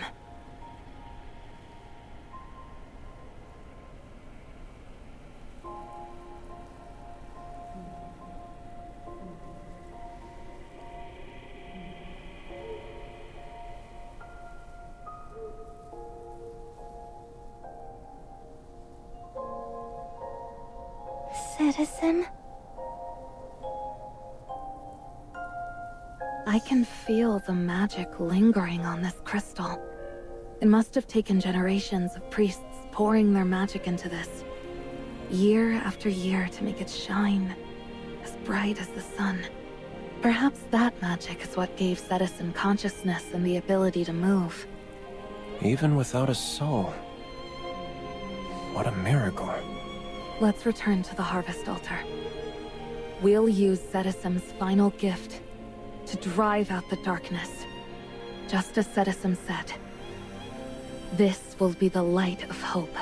Citizen? I can feel the magic lingering on this crystal. It must have taken generations of priests pouring their magic into this, year after year, to make it shine as bright as the sun. Perhaps that magic is what gave Citizen consciousness and the ability to move. Even without a soul. What a miracle. Let's return to the Harvest Altar. We'll use Citizen's final gift to drive out the darkness. Just as Citizen said, this will be the light of hope.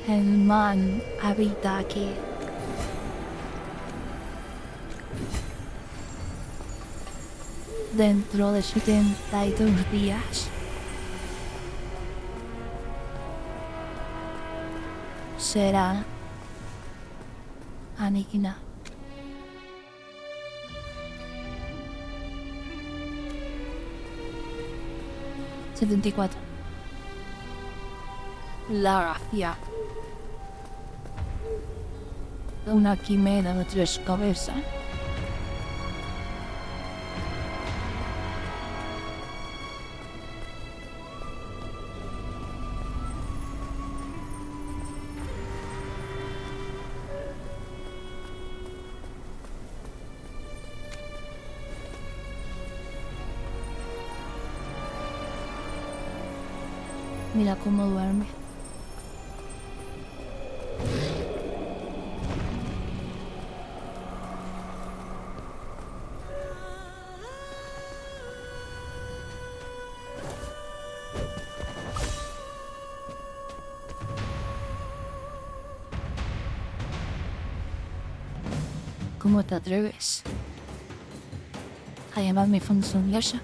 El man habita aquí. Dentro de 72 días será aniquilado. La gracia. Una quimera de 3 cabezas. Mira cómo duerme. ¿Cómo te atreves a llamarme funcionaria?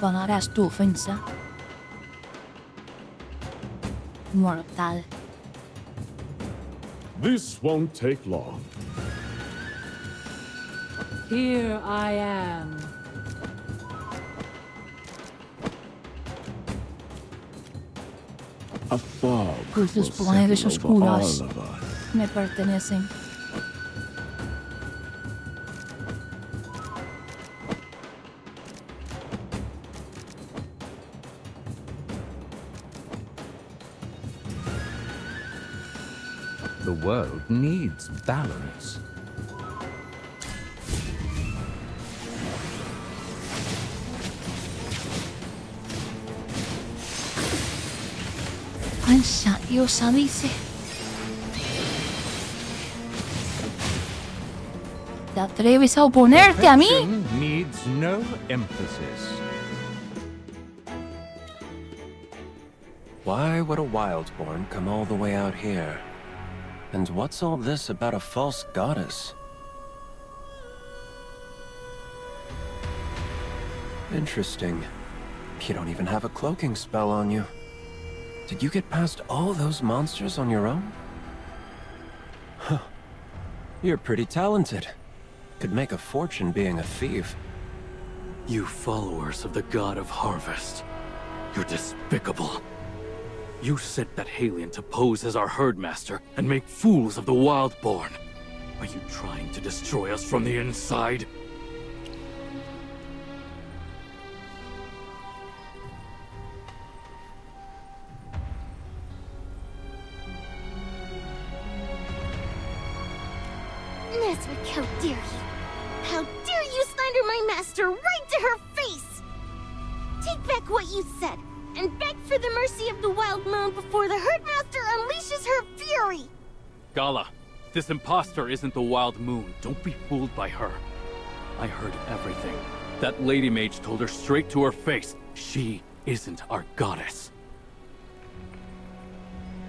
Pagarás tu ofensa mortal. This won't take long. Here I am. A fog Pues los will poderes settle over all oscuros of us. me pertenecen. The world needs balance. Ansiosa dice. ¿Te atreves a oponerte a mí? Perfection needs no emphasis. Why would a Wildborn come all the way out here? And what's all this about a false goddess? Interesting. You don't even have a cloaking spell on you. Did you get past all those monsters on your own? Huh. You're pretty talented. Could make a fortune being a thief. You followers of the God of Harvest. You're despicable. You sent that Halion to pose as our herdmaster and make fools of the Wildborn. Are you trying to destroy us from the inside? Neswick, how dare you? How dare you slander my master right to her face! Take back what you said, and beg for the mercy of the Wild Moon before the Herdmaster unleashes her fury! Gala, this imposter isn't the Wild Moon. Don't be fooled by her. I heard everything. That Lady Mage told her straight to her face. She isn't our goddess.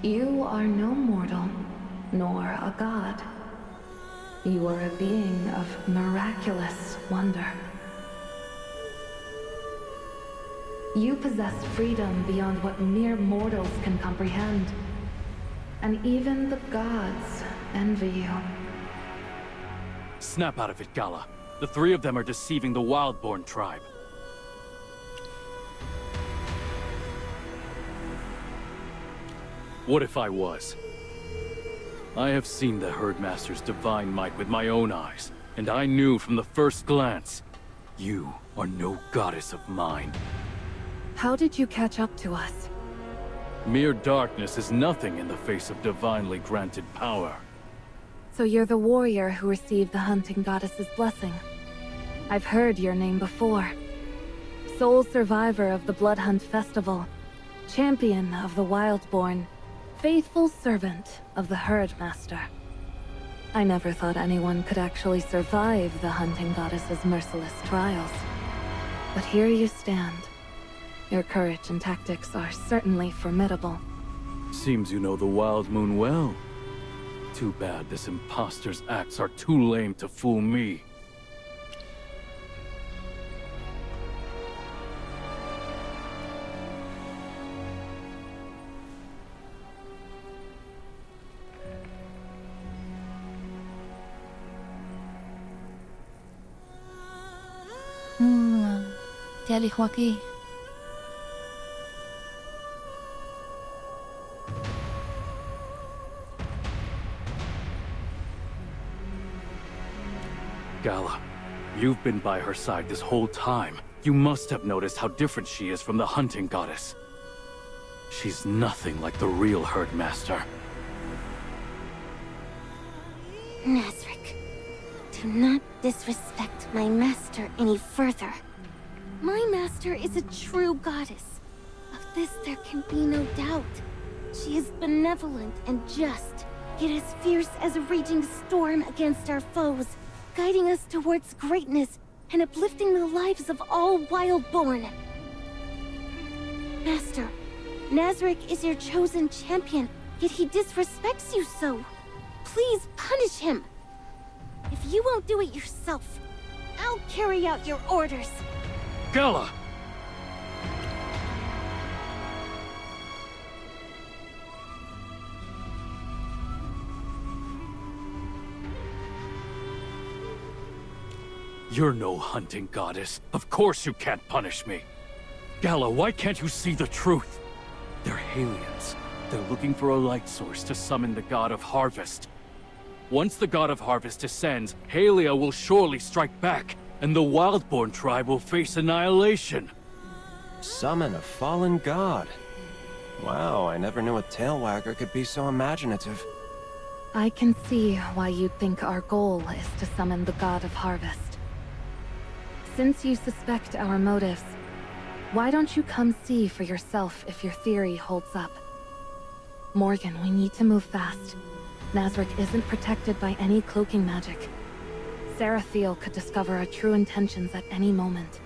You are no mortal, nor a god. You are a being of miraculous wonder. You possess freedom beyond what mere mortals can comprehend. And even the gods envy you. Snap out of it, Gala. The three of them are deceiving the Wildborn tribe. What if I was? I have seen the Herdmaster's divine might with my own eyes, and I knew from the first glance, you are no goddess of mine. How did you catch up to us? Mere darkness is nothing in the face of divinely granted power. So you're the warrior who received the hunting goddess's blessing. I've heard your name before. Sole survivor of the Blood Hunt Festival. Champion of the Wildborn. Faithful servant of the Herdmaster. I never thought anyone could actually survive the hunting goddess's merciless trials. But here you stand. Your courage and tactics are certainly formidable. Seems you know the Wild Moon well. Too bad this imposter's acts are too lame to fool me. Te alejo aquí. Gala, you've been by her side this whole time. You must have noticed how different she is from the hunting goddess. She's nothing like the real Herdmaster. Nasric, do not disrespect my master any further. My master is a true goddess. Of this there can be no doubt. She is benevolent and just, yet as fierce as a raging storm against our foes, guiding us towards greatness and uplifting the lives of all Wildborn. Master, Nasric is your chosen champion, yet he disrespects you so. Please punish him. If you won't do it yourself, I'll carry out your orders. Gala! You're no hunting goddess. Of course you can't punish me. Gala, why can't you see the truth? They're Halions. They're looking for a light source to summon the God of Harvest. Once the God of Harvest descends, Halia will surely strike back, and the Wildborn tribe will face annihilation. Summon a fallen god. Wow, I never knew a tailwagger could be so imaginative. I can see why you'd think our goal is to summon the God of Harvest. Since you suspect our motives, why don't you come see for yourself if your theory holds up? Morgan, we need to move fast. Nazarick isn't protected by any cloaking magic. Sarathiel could discover our true intentions at any moment.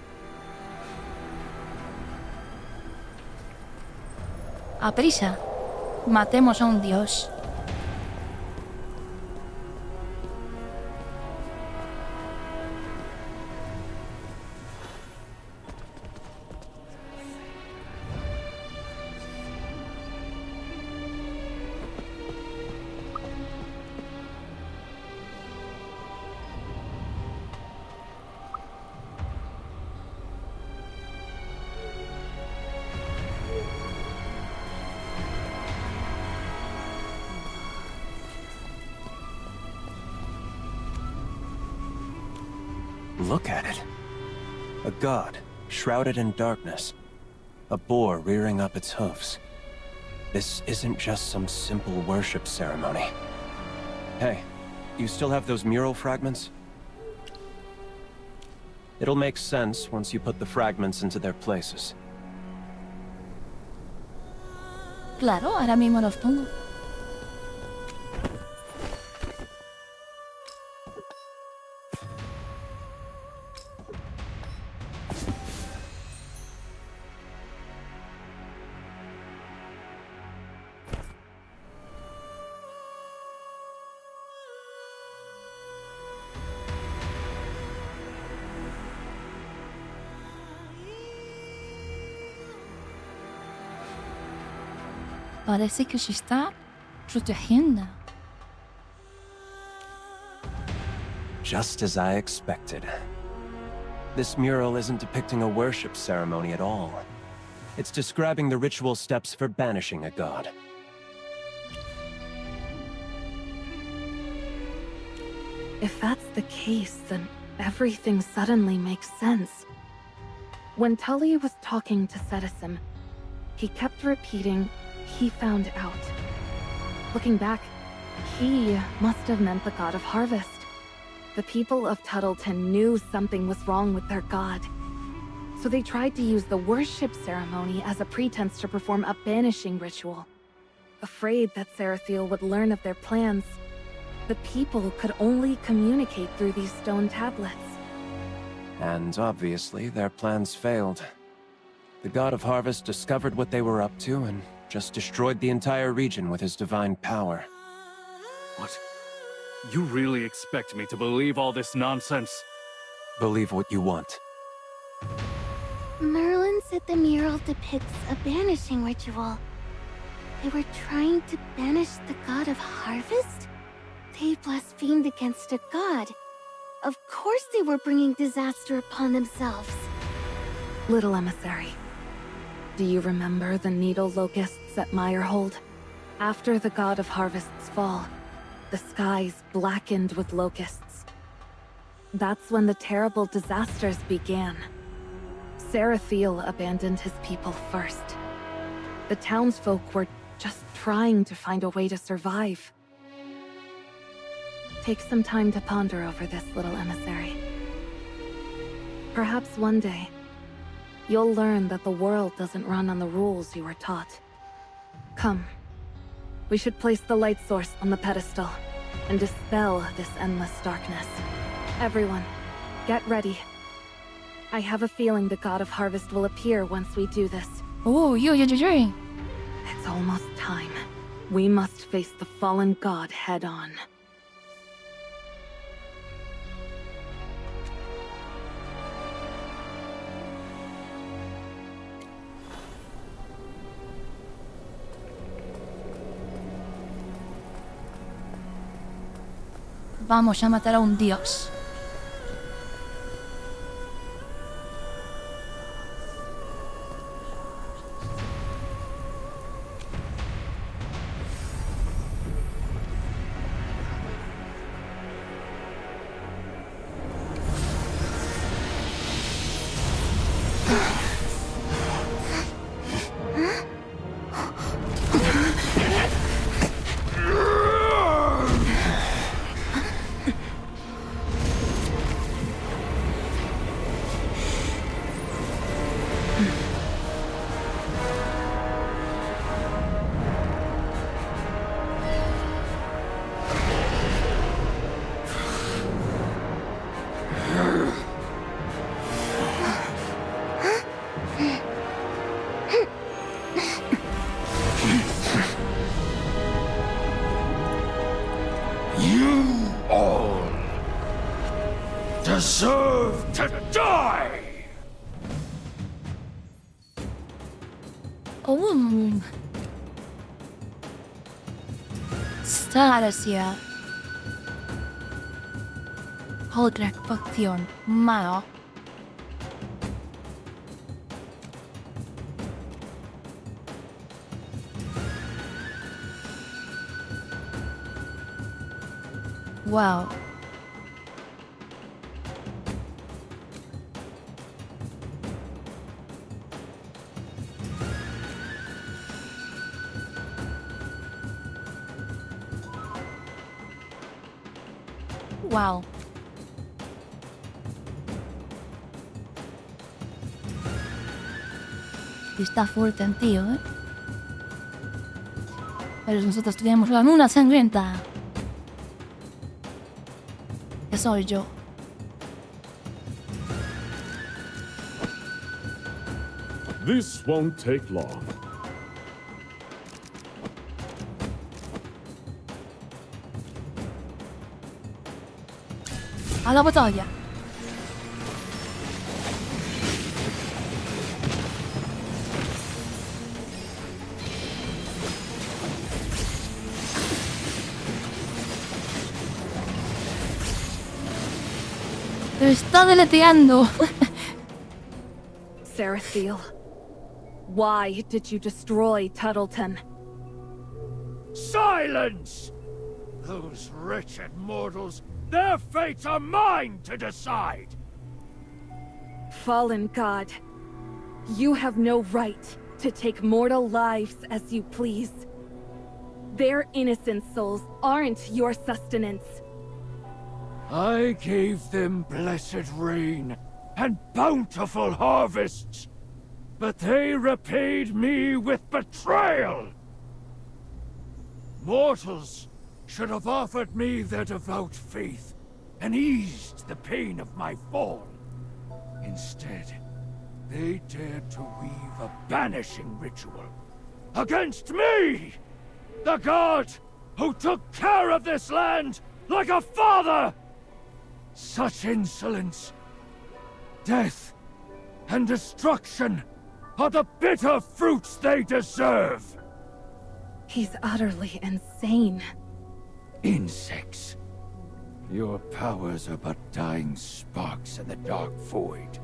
A prisa. Matemos a un dios. Look at it. A god, shrouded in darkness. A boar rearing up its hooves. This isn't just some simple worship ceremony. Hey, you still have those mural fragments? It'll make sense once you put the fragments into their places. Claro, ahora mismo los pongo. Parece que se está protegiendo. Just as I expected. This mural isn't depicting a worship ceremony at all. It's describing the ritual steps for banishing a god. If that's the case, then everything suddenly makes sense. When Tully was talking to Cetisim, he kept repeating, he found out. Looking back, he must have meant the God of Harvest. The people of Tuttleton knew something was wrong with their god. So they tried to use the worship ceremony as a pretense to perform a banishing ritual. Afraid that Sarathiel would learn of their plans, the people could only communicate through these stone tablets. And obviously, their plans failed. The God of Harvest discovered what they were up to and just destroyed the entire region with his divine power. What? You really expect me to believe all this nonsense? Believe what you want. Merlin said the mural depicts a banishing ritual. They were trying to banish the God of Harvest? They blasphemed against a god. Of course they were bringing disaster upon themselves. Little emissary, do you remember the needle locusts at Meyerhold? After the God of Harvest's fall, the skies blackened with locusts. That's when the terrible disasters began. Sarathiel abandoned his people first. The townsfolk were just trying to find a way to survive. Take some time to ponder over this, little emissary. Perhaps one day, you'll learn that the world doesn't run on the rules you were taught. Come. We should place the light source on the pedestal and dispel this endless darkness. Everyone, get ready. I have a feeling the God of Harvest will appear once we do this. Oh, yo. It's almost time. We must face the fallen god head-on. Vamos a matar a un dios. die! Oh. Starsia. Hårdräck faktion. Mano. Wow. Wow. Está fuerte el tío, ¿eh? Pero nosotros tenemos la luna sangrienta. Que soy yo. This won't take long. A la batalla. Te está deleteando. Sarathiel, why did you destroy Tuttleton? Silence! Those wretched mortals, their fates are mine to decide! Fallen God, you have no right to take mortal lives as you please. Their innocent souls aren't your sustenance. I gave them blessed rain and bountiful harvests, but they repaid me with betrayal! Mortals should have offered me their devout faith and eased the pain of my fall. Instead, they dared to weave a banishing ritual against me! The god who took care of this land like a father! Such insolence, death, and destruction are the bitter fruits they deserve! He's utterly insane. Insects. Your powers are but dying sparks in the dark void.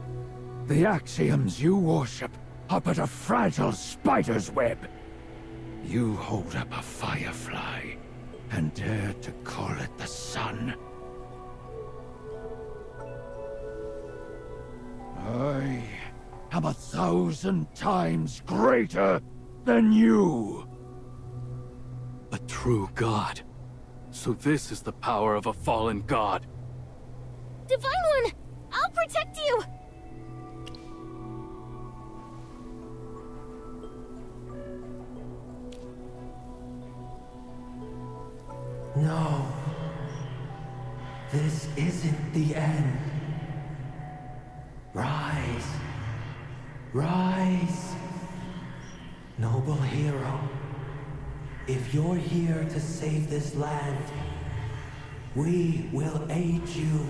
The axioms you worship are but a fragile spider's web. You hold up a firefly and dare to call it the sun. I am 1,000 times greater than you. A true god. So this is the power of a fallen god. Divine One! I'll protect you! No. This isn't the end. Rise. Rise. Noble hero. If you're here to save this land, we will aid you.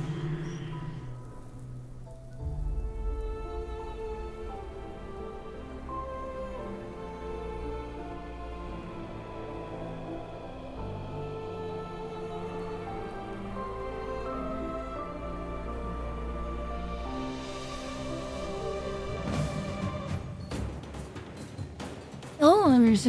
Oh, there's...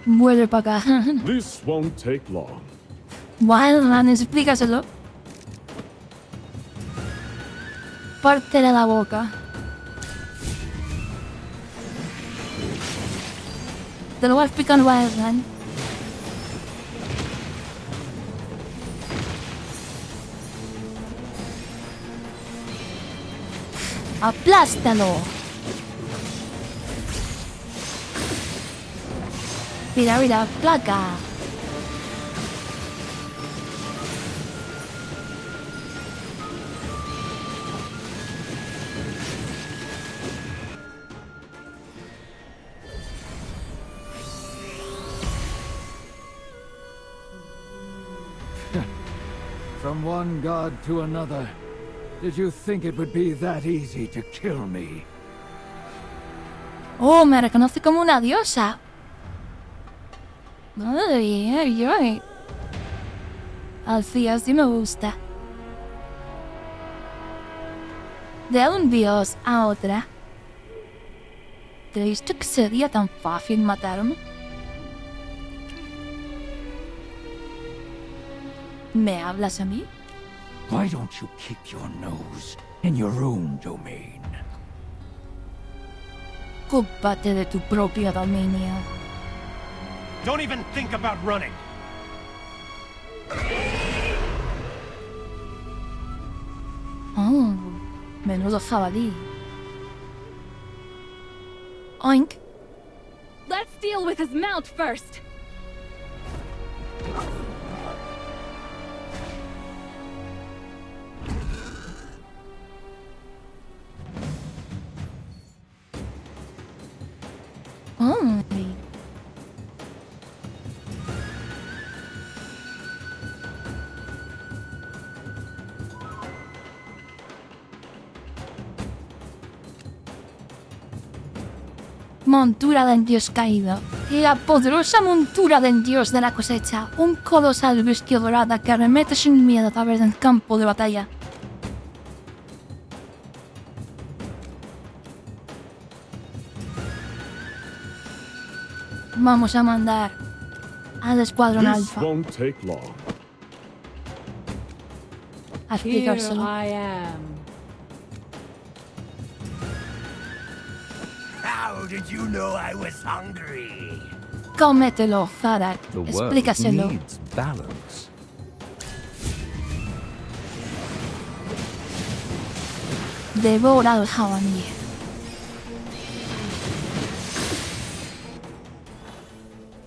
Vuelve para acá. This won't take long. Wildland, explícaselo. Pártele la boca. Te lo voy a explicar en Wildland. Aplástalo. Mira, mira, placa. from one god to another. Did you think it would be that easy to kill me? Oh, me reconoce como una diosa. Ay, ay, ay. Así así me gusta. De un dios a otra. ¿Creíste que sería tan fácil matarme? ¿Me hablas a mí? Why don't you keep your nose in your own domain? Ocúpate de tu propio dominio. Don't even think about running. Oh, menudo jabalí. Oink. Let's deal with his mount first. Ay. Montura del dios caído. La poderosa montura del dios de la cosecha. Un colosal bestia dorada que arremete sin miedo a través del campo de batalla. Vamos a mandar al escuadrón This alfa won't take long. a explicárselo. How did you know I was hungry? Cómetelo, Zarak. The world Explícaselo. needs balance. Devora al jabalí.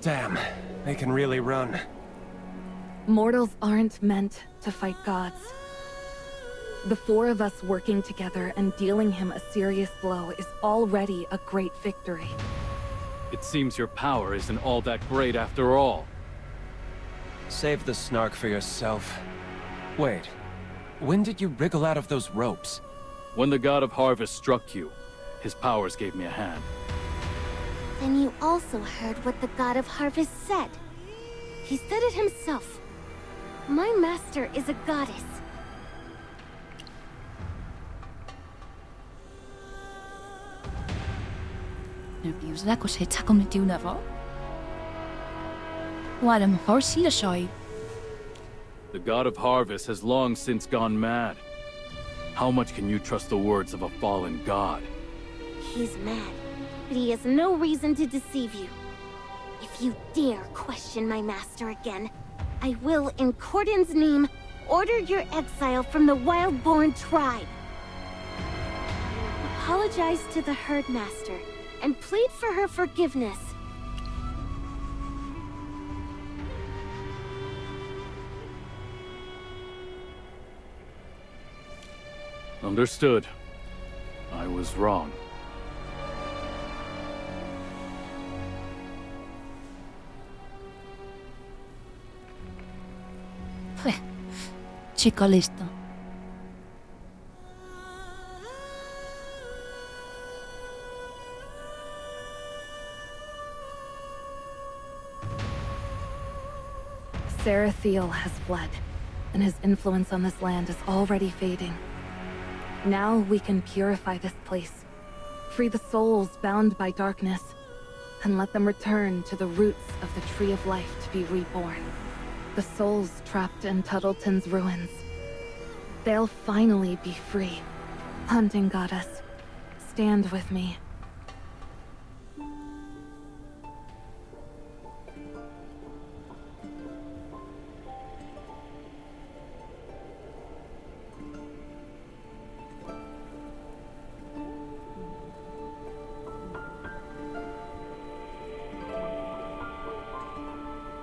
Damn, they can really run. Mortals aren't meant to fight gods. The four of us working together and dealing him a serious blow is already a great victory. It seems your power isn't all that great after all. Save the snark for yourself. Wait, when did you wriggle out of those ropes? When the god of harvest struck you, his powers gave me a hand. Then you also heard what the god of harvest said. He said it himself. My master is a goddess. ¿El dios de la cosecha cometió un error? O a lo mejor sí lo soy. The god of harvest has long since gone mad. How much can you trust the words of a fallen god? He's mad, but he has no reason to deceive you. If you dare question my master again, I will, in Cordon's name, order your exile from the Wildborn tribe. Apologize to the herdmaster, and plead for her forgiveness. Understood. I was wrong. Chico listo. Sarathiel has fled, and his influence on this land is already fading. Now we can purify this place, free the souls bound by darkness, and let them return to the roots of the Tree of Life to be reborn. The souls trapped in Tuttleton's ruins. They'll finally be free. Hunting Goddess, stand with me.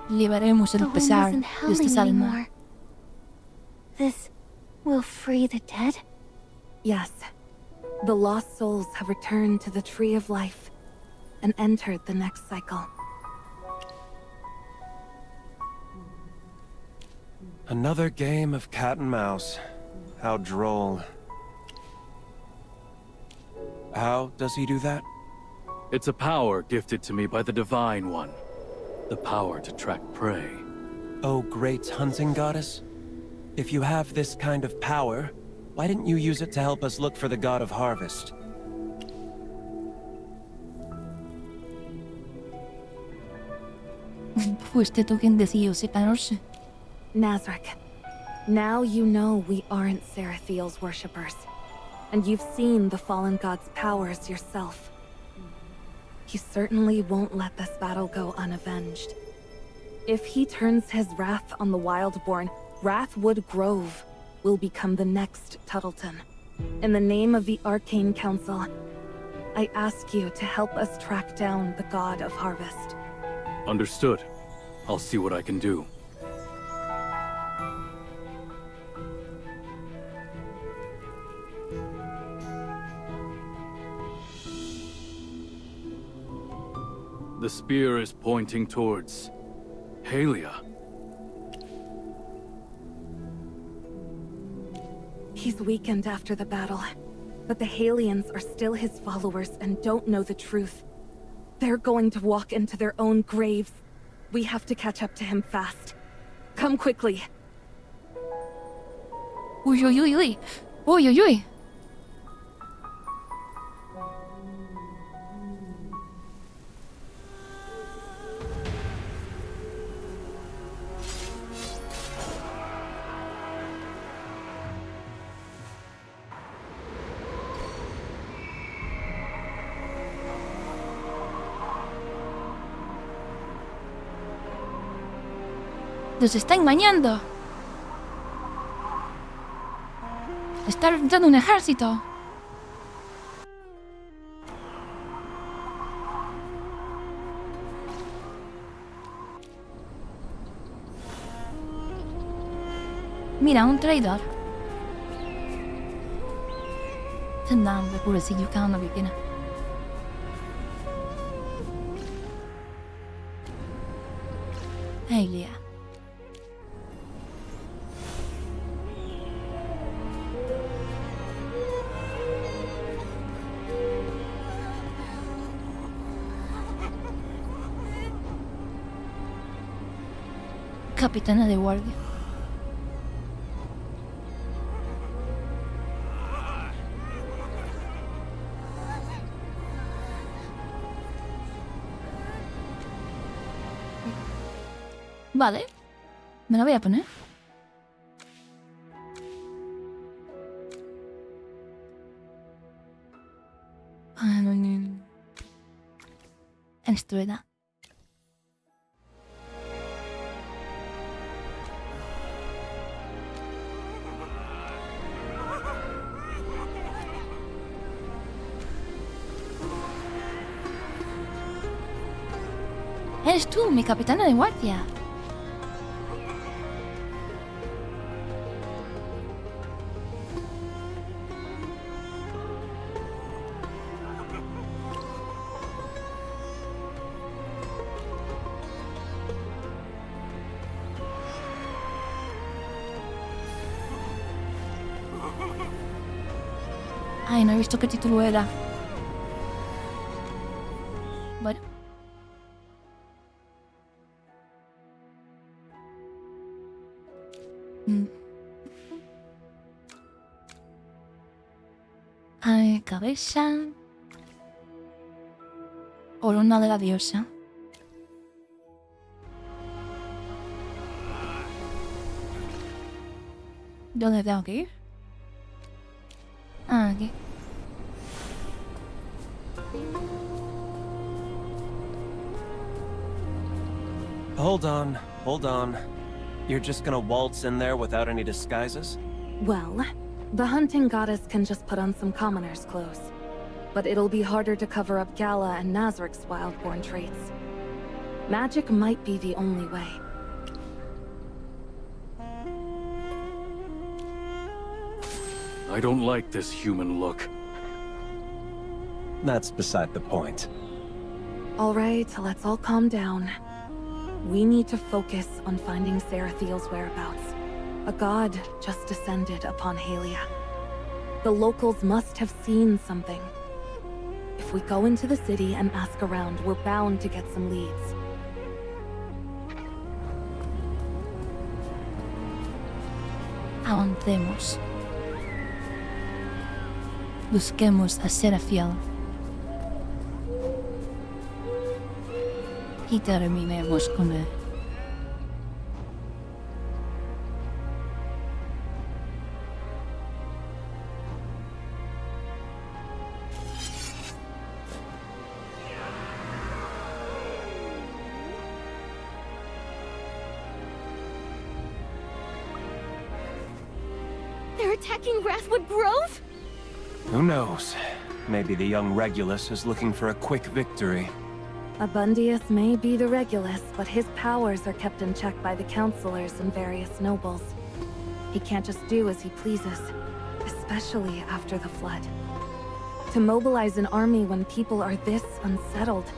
Liberemos el The wind pesar isn't de howling esta alma. anymore. This will free the dead? Yes. The lost souls have returned to the Tree of Life and entered the next cycle. Another game of cat and mouse. How droll. How does he do that? It's a power gifted to me by the Divine One. The power to track prey. Oh, great hunting goddess. If you have this kind of power, why didn't you use it to help us look for the god of harvest? Fuiste tú quien decidió separarse. Nazarick, now you know we aren't Sarathiel's worshippers. And you've seen the fallen god's powers yourself. He certainly won't let this battle go unavenged. If he turns his wrath on the Wildborn, Wrathwood Grove will become the next Tuttleton. In the name of the Arcane Council, I ask you to help us track down the god of harvest. Understood. I'll see what I can do. The spear is pointing towards Halia. He's weakened after the battle, but the Halians are still his followers and don't know the truth. They're going to walk into their own graves. We have to catch up to him fast. Come quickly. Uy, uy, uy, uy. Uy, uy, uy. ¡Los está engañando! ¡Está reclutando un ejército! Mira, un traidor. 真难的故事要看到邊啊？Halia. Capitana de guardia. Vale, me la voy a poner. Esto era. Eres tú, mi capitana de guardia. Ay, no he visto qué título era. Bueno. Ay, cabeza. Corona de la diosa. ¿Dónde tengo que ir? Ah, aquí. Hold on. You're just gonna waltz in there without any disguises? Well, the hunting goddess can just put on some commoner's clothes. But it'll be harder to cover up Gala and Nazarick's wildborn traits. Magic might be the only way. I don't like this human look. That's beside the point. All right, let's all calm down. We need to focus on finding Sarathiel's whereabouts. A god just descended upon Halia. The locals must have seen something. If we go into the city and ask around, we're bound to get some leads. Avancemos. Busquemos a Serafiel. Y terminemos con él. They're attacking Wrathwood Grove? Who knows? Maybe the young Regulus is looking for a quick victory. Abundius may be the Regulus, but his powers are kept in check by the councilors and various nobles. He can't just do as he pleases, especially after the flood. To mobilize an army when people are this unsettled,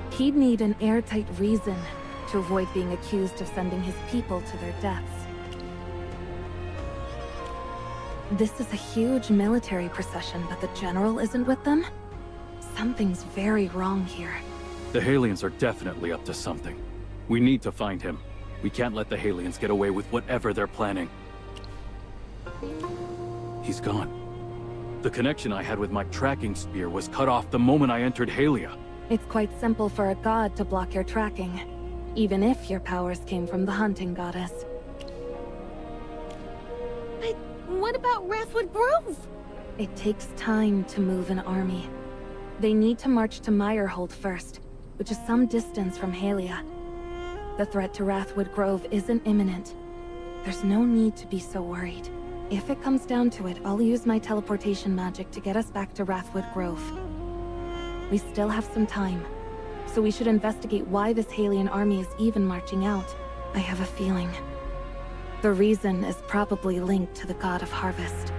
he'd need an airtight reason to avoid being accused of sending his people to their deaths. This is a huge military procession, but the general isn't with them? Something's very wrong here. The Halians are definitely up to something. We need to find him. We can't let the Halians get away with whatever they're planning. He's gone. The connection I had with my tracking spear was cut off the moment I entered Halia. It's quite simple for a god to block your tracking, even if your powers came from the hunting goddess. But what about Wrathwood Grove? It takes time to move an army. They need to march to Meyerhold first, which is some distance from Halia. The threat to Wrathwood Grove isn't imminent. There's no need to be so worried. If it comes down to it, I'll use my teleportation magic to get us back to Wrathwood Grove. We still have some time, so we should investigate why this Halian army is even marching out. I have a feeling. The reason is probably linked to the God of Harvest.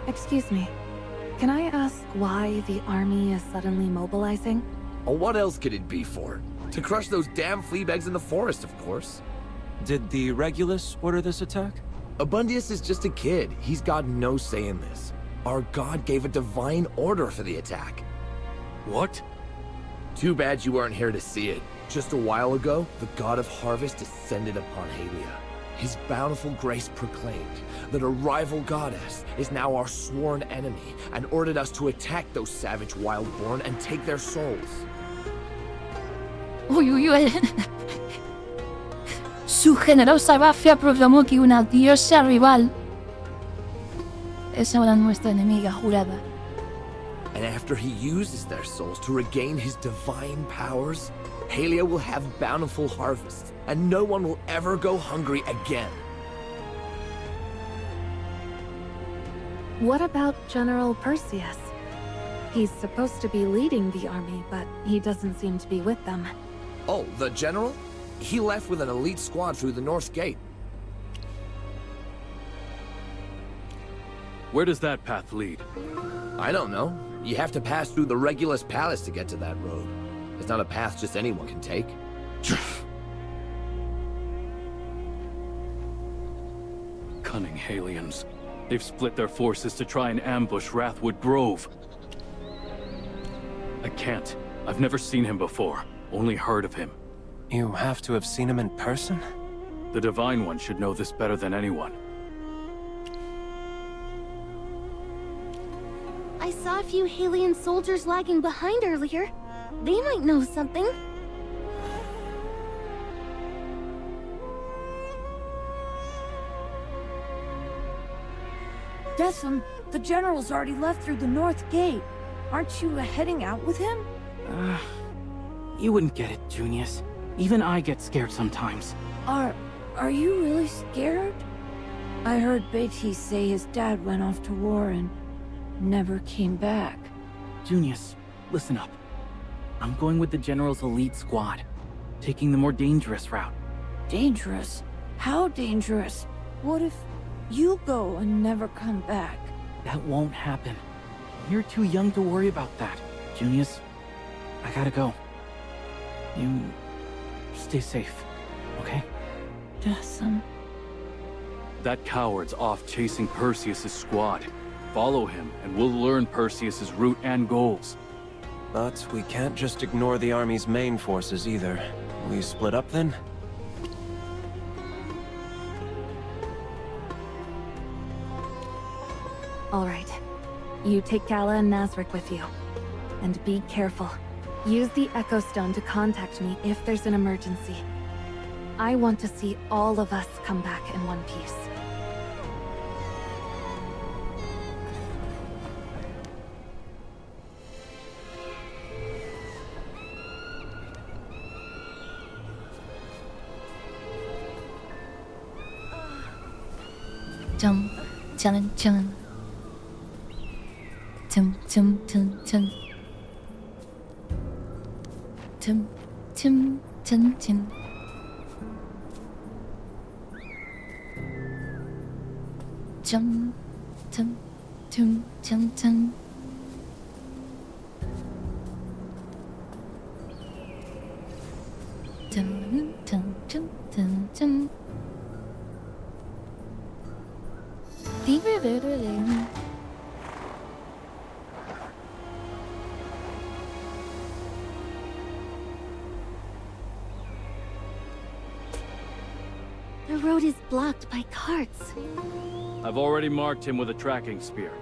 Excuse me. Can I ask why the army is suddenly mobilizing? Oh, what else could it be for? To crush those damn fleabags in the forest, of course. Did the Regulus order this attack? Abundius is just a kid. He's got no say in this. Our god gave a divine order for the attack. What? Too bad you weren't here to see it. Just a while ago, the god of harvest descended upon Halia. His bountiful grace proclaimed that a rival goddess is now our sworn enemy and ordered us to attack those savage wildborn and take their souls. Uy, uy, uy. Su generosa mafia proclamó que una diosa rival es ahora nuestra enemiga jurada. And after he uses their souls to regain his divine powers, Halia will have bountiful harvests, and no one will ever go hungry again. What about General Perseus? He's supposed to be leading the army, but he doesn't seem to be with them. Oh, the general? He left with an elite squad through the north gate. Where does that path lead? I don't know. You have to pass through the Regulus Palace to get to that road. It's not a path just anyone can take. Cunning Halians. They've split their forces to try and ambush Wrathwood Grove. I can't. I've never seen him before. Only heard of him. You have to have seen him in person? The Divine One should know this better than anyone. I saw a few Halian soldiers lagging behind earlier. They might know something. Decim, the general's already left through the north gate. Aren't you heading out with him? You wouldn't get it, Junius. Even I get scared sometimes. Are you really scared? I heard Beatty say his dad went off to war and never came back. Junius, listen up. I'm going with the General's elite squad, taking the more dangerous route. Dangerous? How dangerous? What if you go and never come back? That won't happen. You're too young to worry about that. Junius, I gotta go. You stay safe, okay? Yes, That coward's off chasing Perseus' squad. Follow him, and we'll learn Perseus' route and goals. But we can't just ignore the army's main forces either. We split up then? All right. You take Gala and Nazarick with you. And be careful. Use the Echo Stone to contact me if there's an emergency. I want to see all of us come back in one piece. Chum, chum, chum. Chum, chum, chum, chum. Chum, chum, chum, chum. Chum, chum, chum, chum, chum. Chum, chum, chum, chum, chum. The road is blocked by carts. I've already marked him with a tracking spear.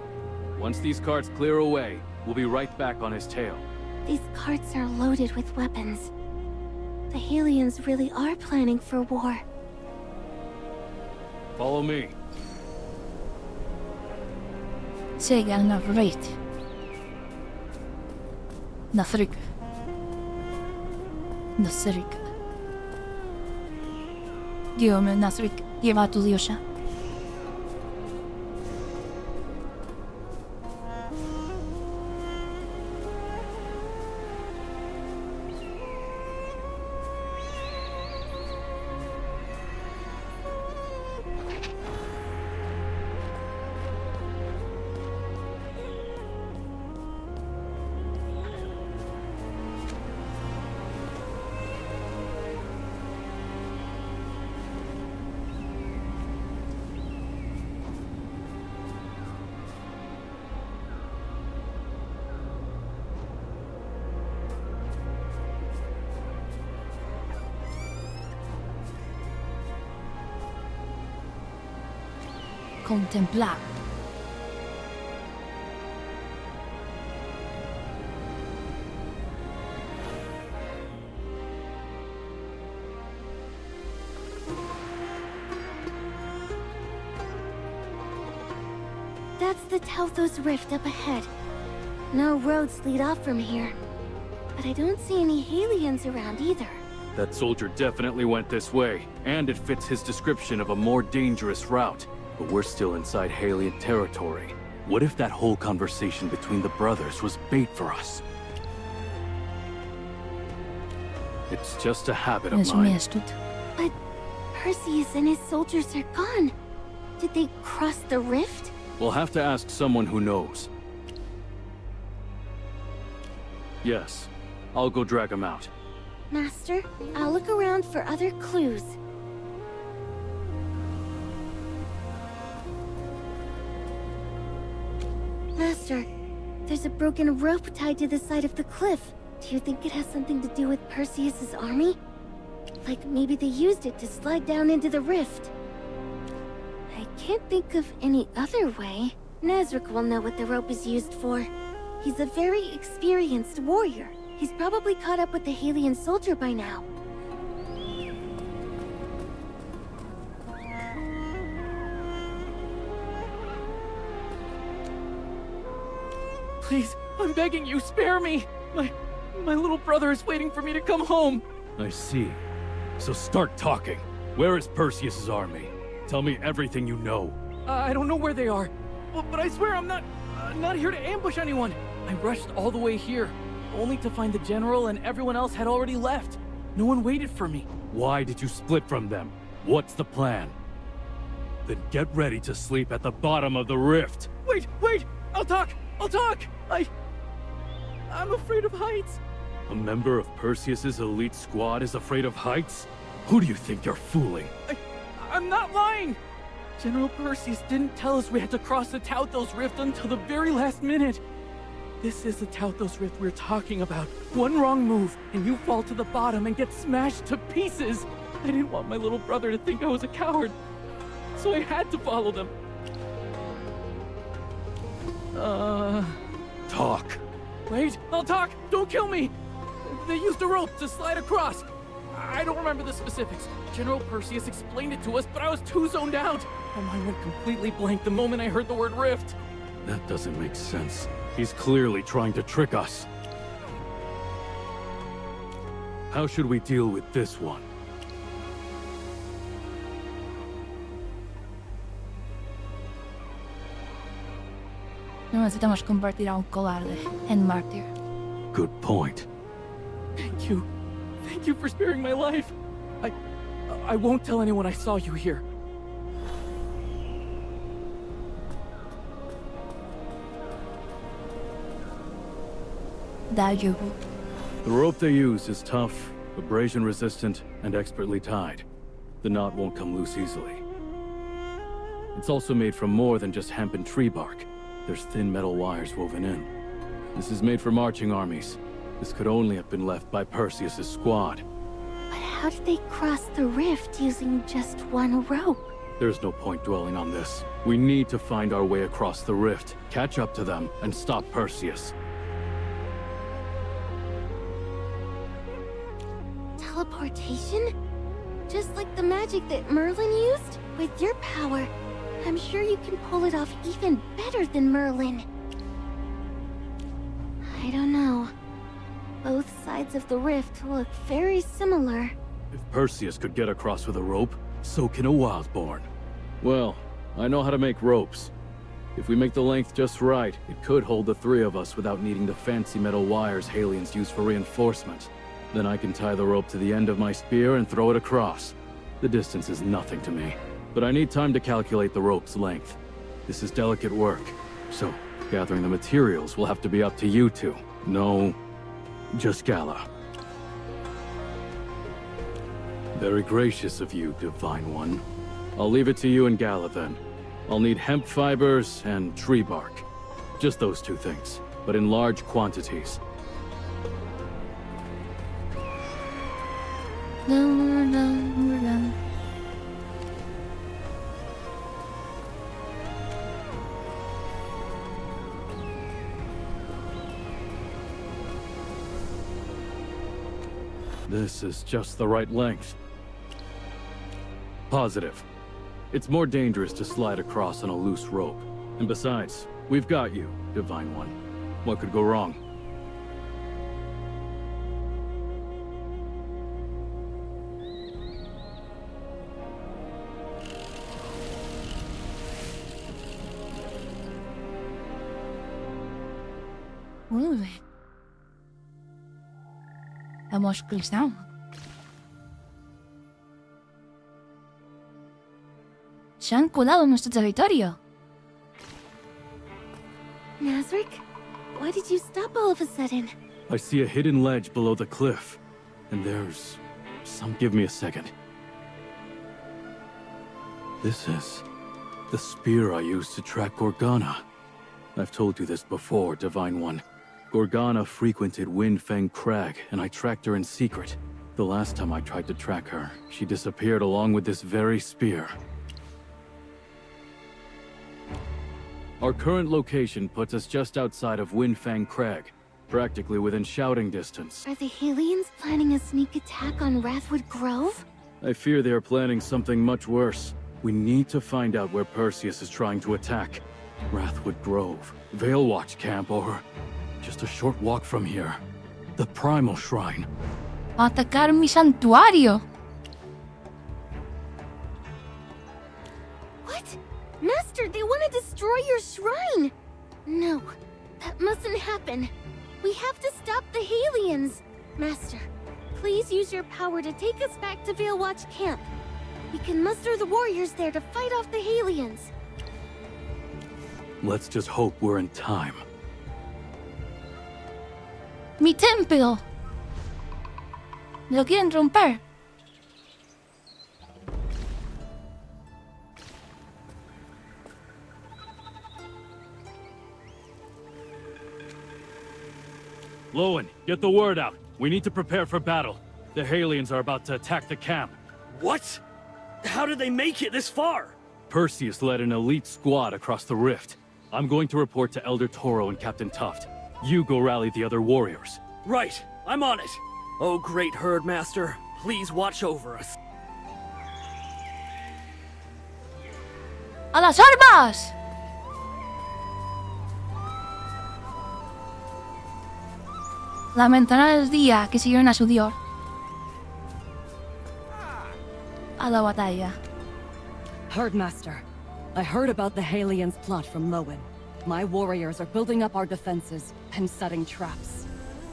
Once these carts clear away, we'll be right back on his tail. These carts are loaded with weapons. The Halians really are planning for war. Follow me. Säg Navrit. Nazarick. Nazarick. Diyorum Nazarick. Diye var duyuyorsa. Contemplar. That's the Telthos Rift up ahead. No roads lead off from here. But I don't see any Halians around either. That soldier definitely went this way, and it fits his description of a more dangerous route. But we're still inside Halian territory. What if that whole conversation between the brothers was bait for us? It's just a habit of mine. But Perseus and his soldiers are gone. Did they cross the rift? We'll have to ask someone who knows. Yes, I'll go drag him out. Master, I'll look around for other clues. Master, there's a broken rope tied to the side of the cliff. Do you think it has something to do with Perseus's army? Like maybe they used it to slide down into the rift. I can't think of any other way. Nazarick will know what the rope is used for. He's a very experienced warrior. He's probably caught up with the Halian soldier by now. Please, I'm begging you, spare me! My little brother is waiting for me to come home! I see. So start talking. Where is Perseus's army? Tell me everything you know. I don't know where they are, but I swear I'm not here to ambush anyone. I rushed all the way here, only to find the general and everyone else had already left. No one waited for me. Why did you split from them? What's the plan? Then get ready to sleep at the bottom of the rift. Wait! I'll talk! I'm afraid of heights. A member of Perseus's elite squad is afraid of heights? Who do you think you're fooling? I'm not lying! General Perseus didn't tell us we had to cross the Tauthos Rift until the very last minute. This is the Tauthos Rift we're talking about. One wrong move, and you fall to the bottom and get smashed to pieces. I didn't want my little brother to think I was a coward, so I had to follow them. Talk. Wait, I'll talk! Don't kill me! They used a rope to slide across. I don't remember the specifics. General Perseus explained it to us, but I was too zoned out. My mind went completely blank the moment I heard the word rift. That doesn't make sense. He's clearly trying to trick us. How should we deal with this one? No necesitamos convertir a un cobarde en mártir. Good point. Thank you. Thank you for sparing my life. I won't tell anyone I saw you here. The rope they use is tough, abrasion resistant, and expertly tied. The knot won't come loose easily. It's also made from more than just hemp and tree bark. There's thin metal wires woven in. This is made for marching armies. This could only have been left by Perseus's squad. But how did they cross the rift using just one rope? There's no point dwelling on this. We need to find our way across the rift, catch up to them, and stop Perseus. Teleportation? Just like the magic that Merlin used? With your power, I'm sure you can pull it off even better than Merlin. I don't know. Both sides of the rift look very similar. If Perseus could get across with a rope, so can a Wildborn. Well, I know how to make ropes. If we make the length just right, it could hold the three of us without needing the fancy metal wires Halians use for reinforcement. Then I can tie the rope to the end of my spear and throw it across. The distance is nothing to me, but I need time to calculate the rope's length. This is delicate work, so gathering the materials will have to be up to you two. No, just Gala. Very gracious of you, Divine One. I'll leave it to you and Gala then. I'll need hemp fibers and tree bark. Just those two things, but in large quantities. This is just the right length. Positive. It's more dangerous to slide across on a loose rope. And besides, we've got you, Divine One. What could go wrong? Really? Hemos cruzado. Se han colado en nuestro territorio. Nazarick, why did you stop all of a sudden? I see a hidden ledge below the cliff. And there's give me a second. This is the spear I used to track Gorgana. I've told you this before, Divine One. Gorgana frequented Windfang Crag, and I tracked her in secret. The last time I tried to track her, she disappeared along with this very spear. Our current location puts us just outside of Windfang Crag, practically within shouting distance. Are the Halians planning a sneak attack on Wrathwood Grove? I fear they are planning something much worse. We need to find out where Perseus is trying to attack. Wrathwood Grove, Veilwatch Camp, or just a short walk from here. The Primal Shrine. Atacar mi santuario. What? Master, they want to destroy your shrine! No, that mustn't happen. We have to stop the Halians. Master, please use your power to take us back to Veilwatch Camp. We can muster the warriors there to fight off the Halians. Let's just hope we're in time. Mi templo. Me lo quieren romper. Lowen, get the word out. We need to prepare for battle. The Halians are about to attack the camp. What? How did they make it this far? Perseus led an elite squad across the rift. I'm going to report to Elder Toro and Captain Tuft. You go rally the other warriors. Right, I'm on it. Oh, great Herdmaster, please watch over us. ¡A las armas! Lamentarán el día que siguieron a su dios. A la batalla. Herdmaster, I heard about the Halians' plot from Lowen. My warriors are building up our defenses and setting traps.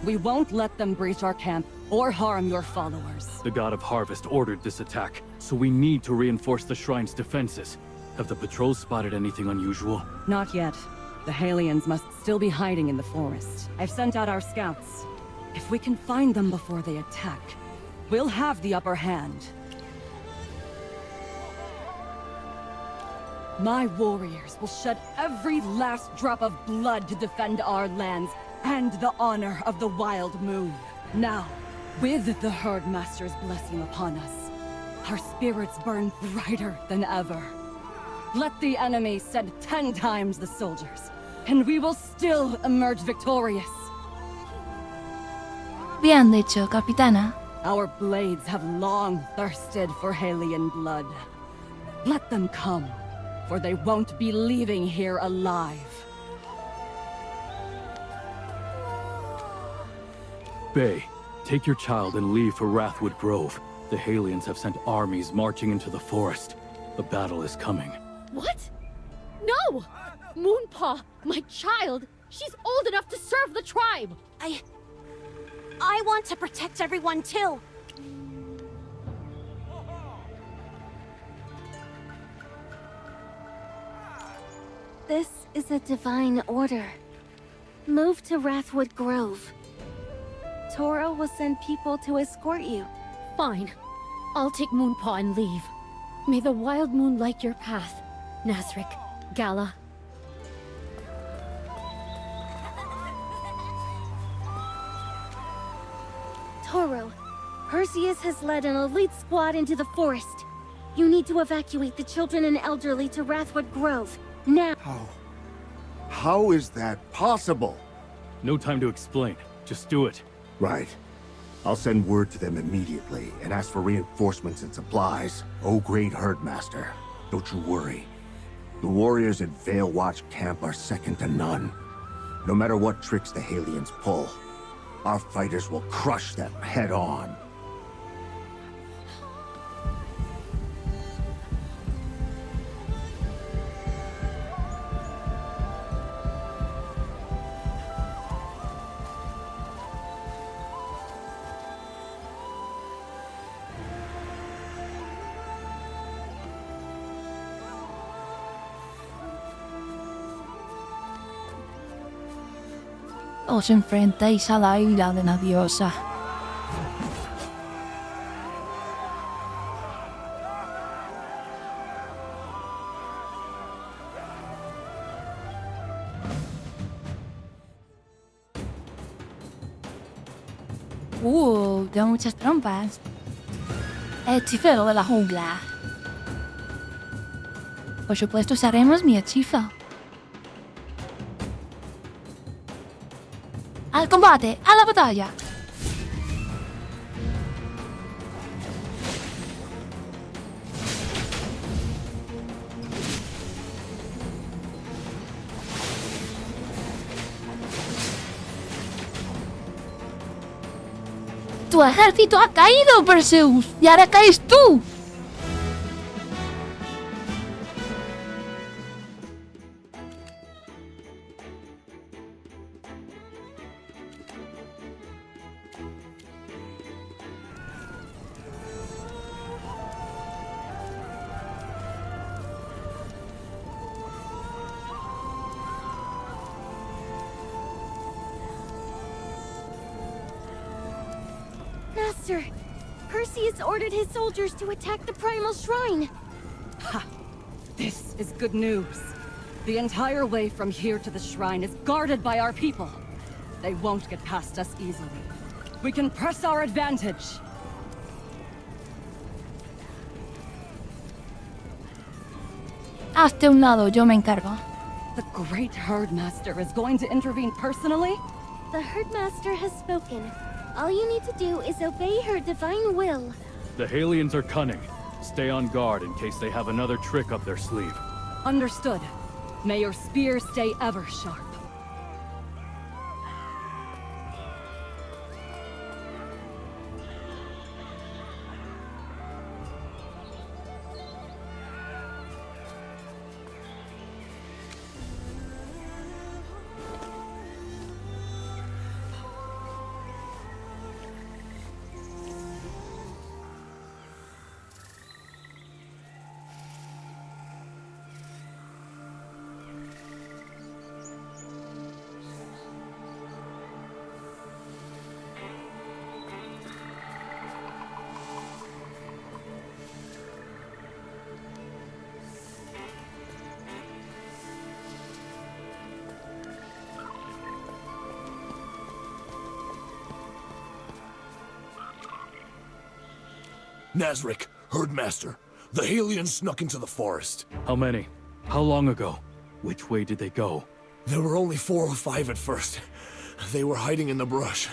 We won't let them breach our camp or harm your followers. The God of Harvest ordered this attack, so we need to reinforce the shrine's defenses. Have the patrols spotted anything unusual? Not yet. The Halians must still be hiding in the forest. I've sent out our scouts. If we can find them before they attack, we'll have the upper hand. My warriors will shed every last drop of blood to defend our lands and the honor of the Wild Moon. Now, with the Herdmaster's blessing upon us, our spirits burn brighter than ever. Let the enemy send 10 times the soldiers, and we will still emerge victorious. Bien dicho, capitana. Our blades have long thirsted for Halian blood. Let them come, for they won't be leaving here alive. Bay, take your child and leave for Wrathwood Grove. The Halians have sent armies marching into the forest. The battle is coming. What? No! Moonpaw, my child! She's old enough to serve the tribe! I want to protect everyone too. This is a divine order. Move to Wrathwood Grove. Toro will send people to escort you. Fine. I'll take Moonpaw and leave. May the Wild Moon light your path, Nasrik, Gala. Toro, Perseus has led an elite squad into the forest. You need to evacuate the children and elderly to Wrathwood Grove, now. How is that possible? No time to explain. Just do it. Right. I'll send word to them immediately and ask for reinforcements and supplies. Oh, great Herdmaster, don't you worry. The warriors at Vale Watch Camp are second to none. No matter what tricks the Halians pull, our fighters will crush them head on. Os enfrentéis a la ira de la diosa. Tengo muchas trompas. Hechicero de la jungla. Por supuesto, usaremos mi hechizo. ¡Al combate! ¡A la batalla! ¡Tu ejército ha caído, Perseus! ¡Y ahora caes tú! Master, Perseus ordered his soldiers to attack the Primal Shrine. Ha! This is good news. The entire way from here to the shrine is guarded by our people. They won't get past us easily. We can press our advantage. Hazte a un lado, yo me encargo. The great Herdmaster is going to intervene personally? The Herdmaster has spoken. All you need to do is obey her divine will. The Halians are cunning. Stay on guard in case they have another trick up their sleeve. Understood. May your spear stay ever sharp. Nazric, Herdmaster, the Halians snuck into the forest. How many? How long ago? Which way did they go? There were only 4 or 5 at first. They were hiding in the brush,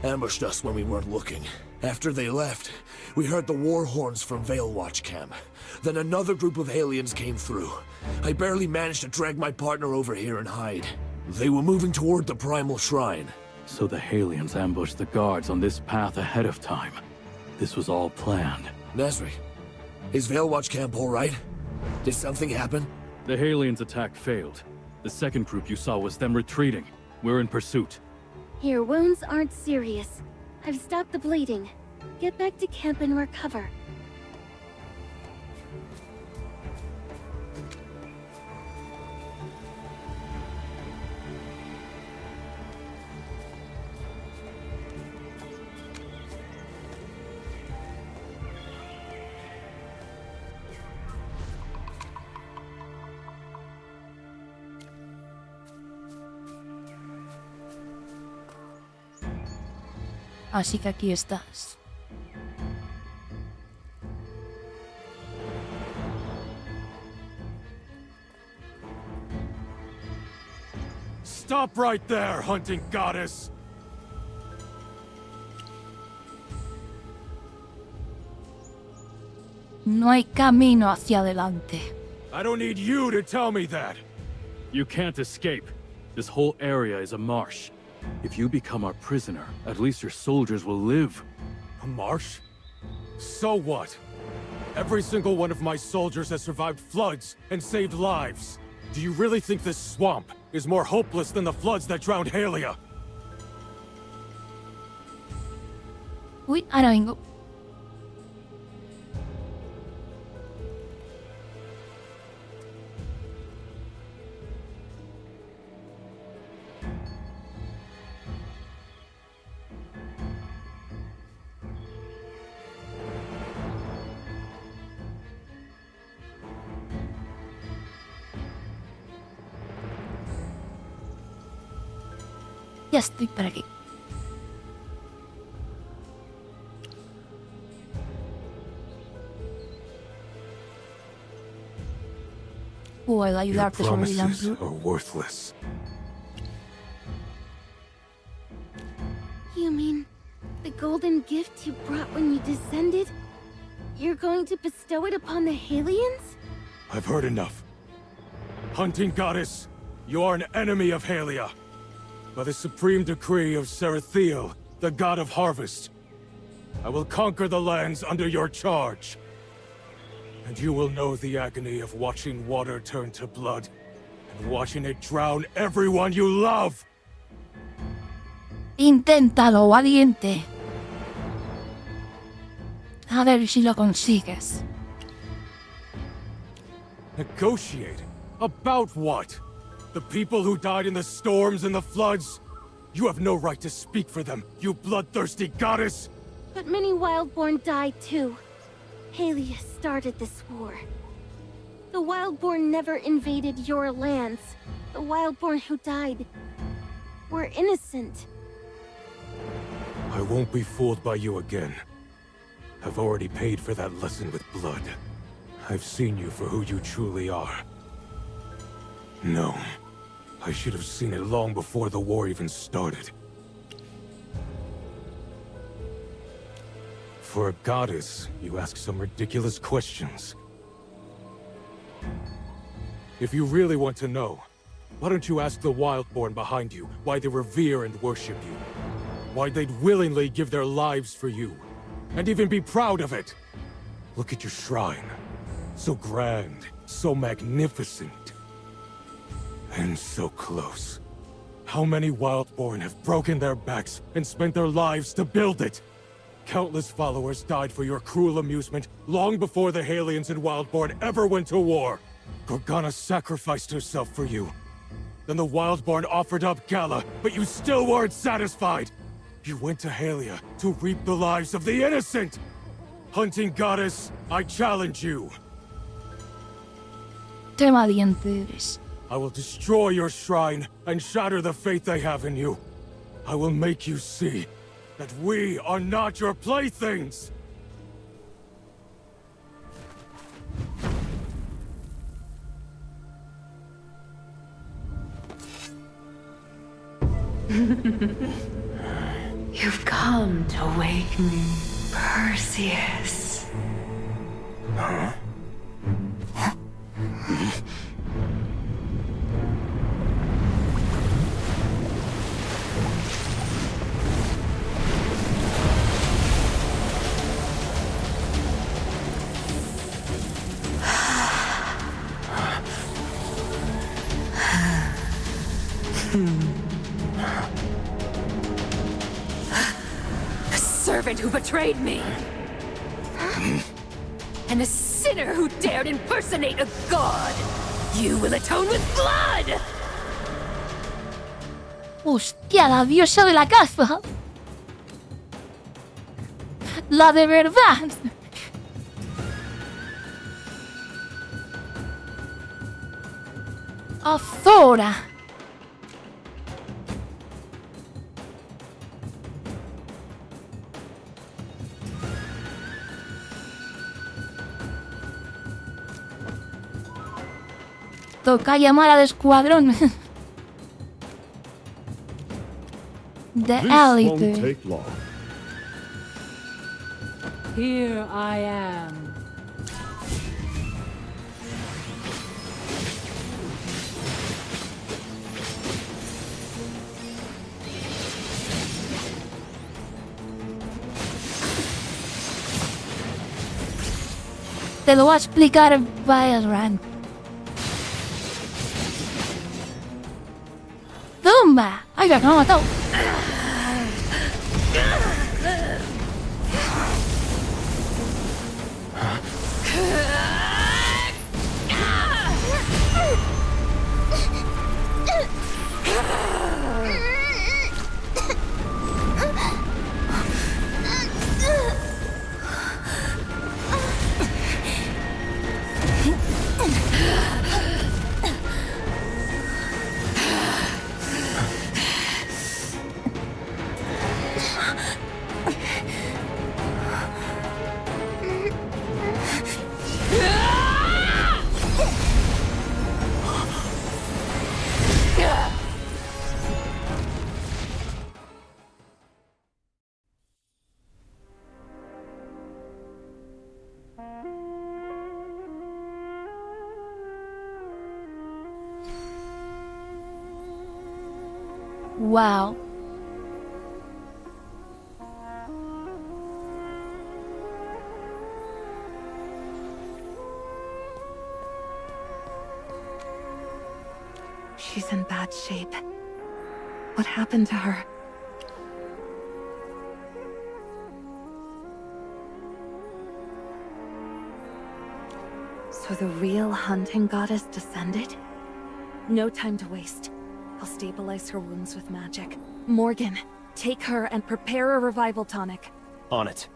ambushed us when we weren't looking. After they left, we heard the war horns from Veilwatch Camp. Then another group of Halians came through. I barely managed to drag my partner over here and hide. They were moving toward the Primal Shrine. So the Halians ambushed the guards on this path ahead of time. This was all planned. Nazric, is Veilwatch Camp all right? Did something happen? The Halians' attack failed. The second group you saw was them retreating. We're in pursuit. Your wounds aren't serious. I've stopped the bleeding. Get back to camp and recover. Así que aquí estás. Stop right there, hunting goddess! No hay camino hacia adelante. I don't need you to tell me that! You can't escape. This whole area is a marsh. If you become our prisoner, at least your soldiers will live. A marsh? So what? Every single one of my soldiers has survived floods and saved lives. Do you really think this swamp is more hopeless than the floods that drowned Halia? Uy, ahora vengo. Ya estoy por aquí. Puedo ayudarte sobre el Promises amplio. are worthless. You mean the golden gift you brought when you descended? You're going to bestow it upon the Halians? I've heard enough. Hunting goddess, you are an enemy of Halia. By the supreme decree of Serathiel, the god of harvest, I will conquer the lands under your charge. And you will know the agony of watching water turn to blood, and watching it drown everyone you love! Inténtalo, valiente. A ver si lo consigues. Negotiate? About what? The people who died in the storms and the floods? You have no right to speak for them, you bloodthirsty goddess! But many Wildborn died too. Halia started this war. The Wildborn never invaded your lands. The Wildborn who died were innocent. I won't be fooled by you again. I've already paid for that lesson with blood. I've seen you for who you truly are. No, I should have seen it long before the war even started. For a goddess, you ask some ridiculous questions. If you really want to know, why don't you ask the Wildborn behind you why they revere and worship you? Why they'd willingly give their lives for you, and even be proud of it? Look at your shrine. So grand, so magnificent. And so close. How many Wildborn have broken their backs and spent their lives to build it? Countless followers died for your cruel amusement long before the Halians and Wildborn ever went to war. Gorgana sacrificed herself for you. Then the Wildborn offered up Gala, but you still weren't satisfied. You went to Halia to reap the lives of the innocent! Hunting Goddess, I challenge you. Qué valiente eres. I will destroy your shrine and shatter the faith they have in you. I will make you see that we are not your playthings! You've come to wake me, Perseus. Huh? A servant who betrayed me. And a sinner who dared impersonate a god. You will atone with blood! Hostia, la diosa de la caza. La de verdad. Azora. Toca llamar al escuadrón de élite. Here I am. Te lo va a explicar Byron. ¡Tumba! ¡Ay, que me ha matado! Wow. She's in bad shape. What happened to her? So the real hunting goddess descended? No time to waste. I'll stabilize her wounds with magic. Morgan, take her and prepare a revival tonic. On it.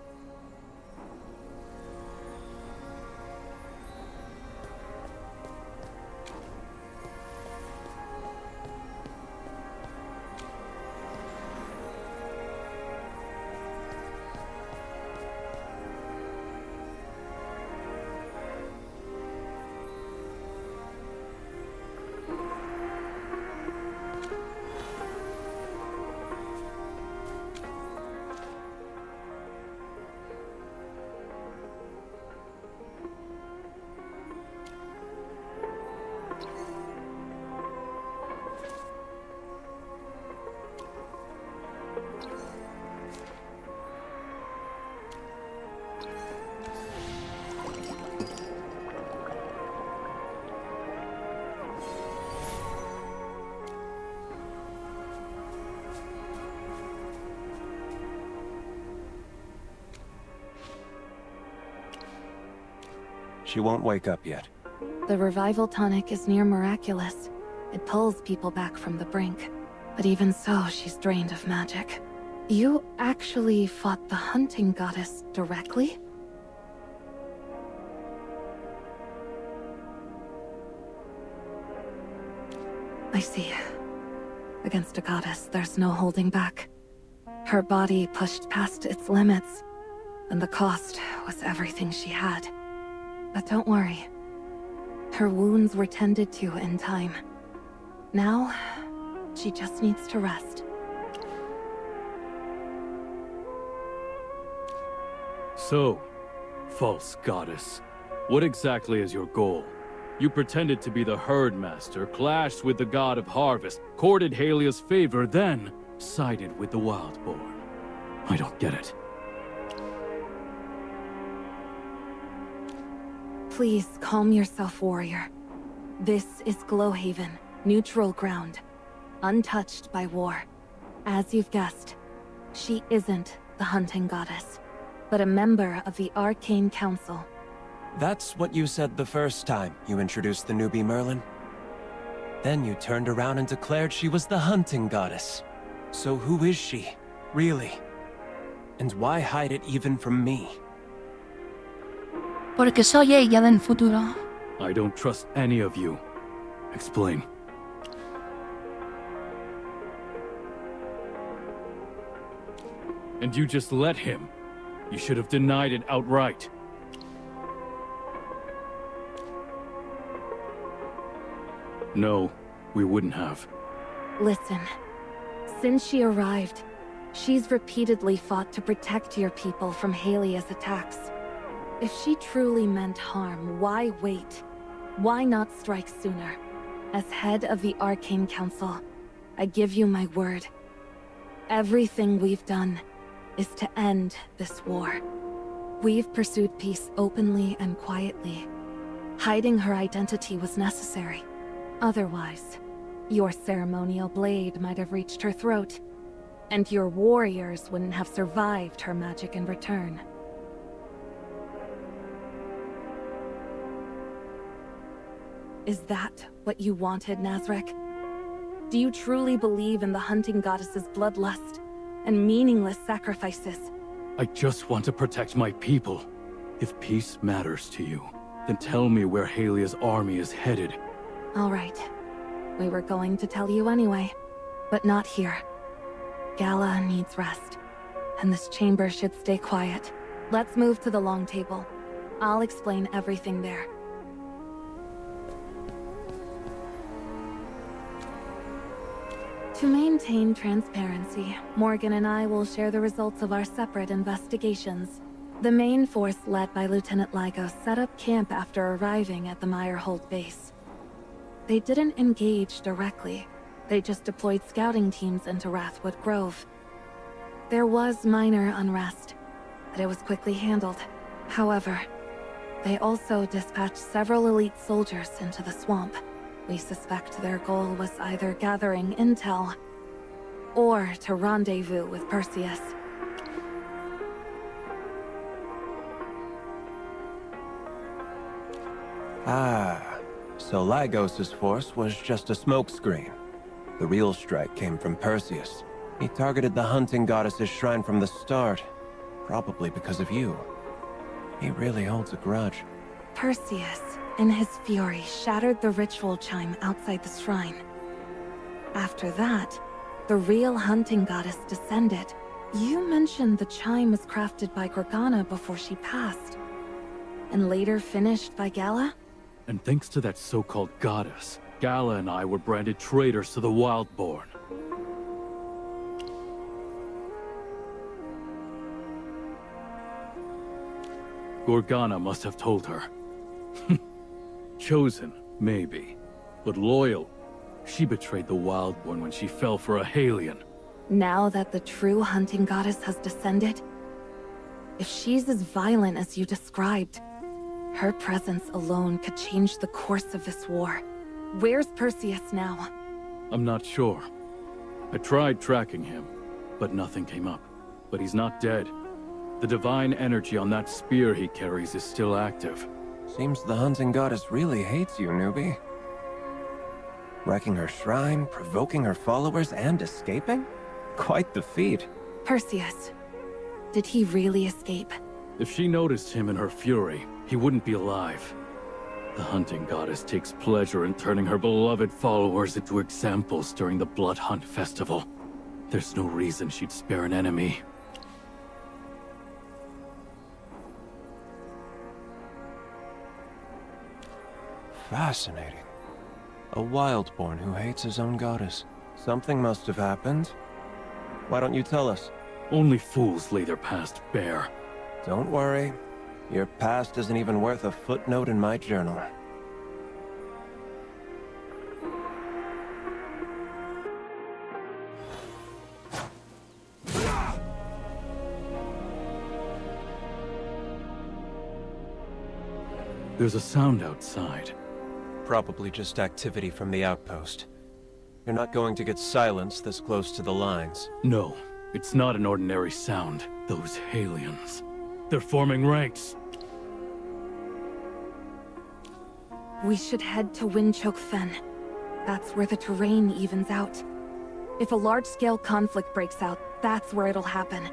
She won't wake up yet. The revival tonic is near miraculous. It pulls people back from the brink. But even so, she's drained of magic. You actually fought the hunting goddess directly? I see. Against a goddess, there's no holding back. Her body pushed past its limits, and the cost was everything she had. But don't worry. Her wounds were tended to in time. Now, she just needs to rest. So, false goddess, what exactly is your goal? You pretended to be the herdmaster, clashed with the god of harvest, courted Halia's favor, then sided with the Wildborn. I don't get it. Please calm yourself, warrior. This is Glowhaven, neutral ground, untouched by war. As you've guessed, she isn't the hunting goddess, but a member of the Arcane Council. That's what you said the first time you introduced the newbie Merlin. Then you turned around and declared she was the hunting goddess. So who is she, really? And why hide it even from me? Porque soy ella del futuro. I don't trust any of you. Explain. And you just let him. You should have denied it outright. No, we wouldn't have. Listen, since she arrived, she's repeatedly fought to protect your people from Halia's attacks. If she truly meant harm, why wait? Why not strike sooner? As head of the Arcane Council, I give you my word. Everything we've done is to end this war. We've pursued peace openly and quietly. Hiding her identity was necessary. Otherwise, your ceremonial blade might have reached her throat, and your warriors wouldn't have survived her magic in return. Is that what you wanted, Nazrek? Do you truly believe in the hunting goddess's bloodlust and meaningless sacrifices? I just want to protect my people. If peace matters to you, then tell me where Halia's army is headed. All right. We were going to tell you anyway, but not here. Gala needs rest, and this chamber should stay quiet. Let's move to the long table. I'll explain everything there. To maintain transparency, Morgan and I will share the results of our separate investigations. The main force led by Lieutenant Lygos set up camp after arriving at the Meyerhold base. They didn't engage directly. They just deployed scouting teams into Wrathwood Grove. There was minor unrest, but it was quickly handled. However, they also dispatched several elite soldiers into the swamp. We suspect their goal was either gathering intel or to rendezvous with Perseus. Ah, so Lygos' force was just a smokescreen. The real strike came from Perseus. He targeted the hunting goddess's shrine from the start. Probably because of you. He really holds a grudge. Perseus, in his fury, shattered the ritual chime outside the shrine. After that, the real hunting goddess descended. You mentioned the chime was crafted by Gorgana before she passed, and later finished by Gala? And thanks to that so-called goddess, Gala and I were branded traitors to the Wildborn. Gorgana must have told her. Chosen, maybe. But loyal. She betrayed the Wildborn when she fell for a Halion. Now that the true hunting goddess has descended, if she's as violent as you described, her presence alone could change the course of this war. Where's Perseus now? I'm not sure. I tried tracking him, but nothing came up. But he's not dead. The divine energy on that spear he carries is still active. Seems the hunting goddess really hates you, newbie. Wrecking her shrine, provoking her followers, and escaping? Quite the feat. Perseus, did he really escape? If she noticed him in her fury, he wouldn't be alive. The hunting goddess takes pleasure in turning her beloved followers into examples during the Blood Hunt Festival. There's no reason she'd spare an enemy. Fascinating. A Wildborn who hates his own goddess. Something must have happened. Why don't you tell us? Only fools lay their past bare. Don't worry. Your past isn't even worth a footnote in my journal. There's a sound outside. Probably just activity from the outpost. You're not going to get silence this close to the lines. No, it's not an ordinary sound. Those Halions. They're forming ranks. We should head to Windchoke Fen. That's where the terrain evens out. If a large-scale conflict breaks out, that's where it'll happen.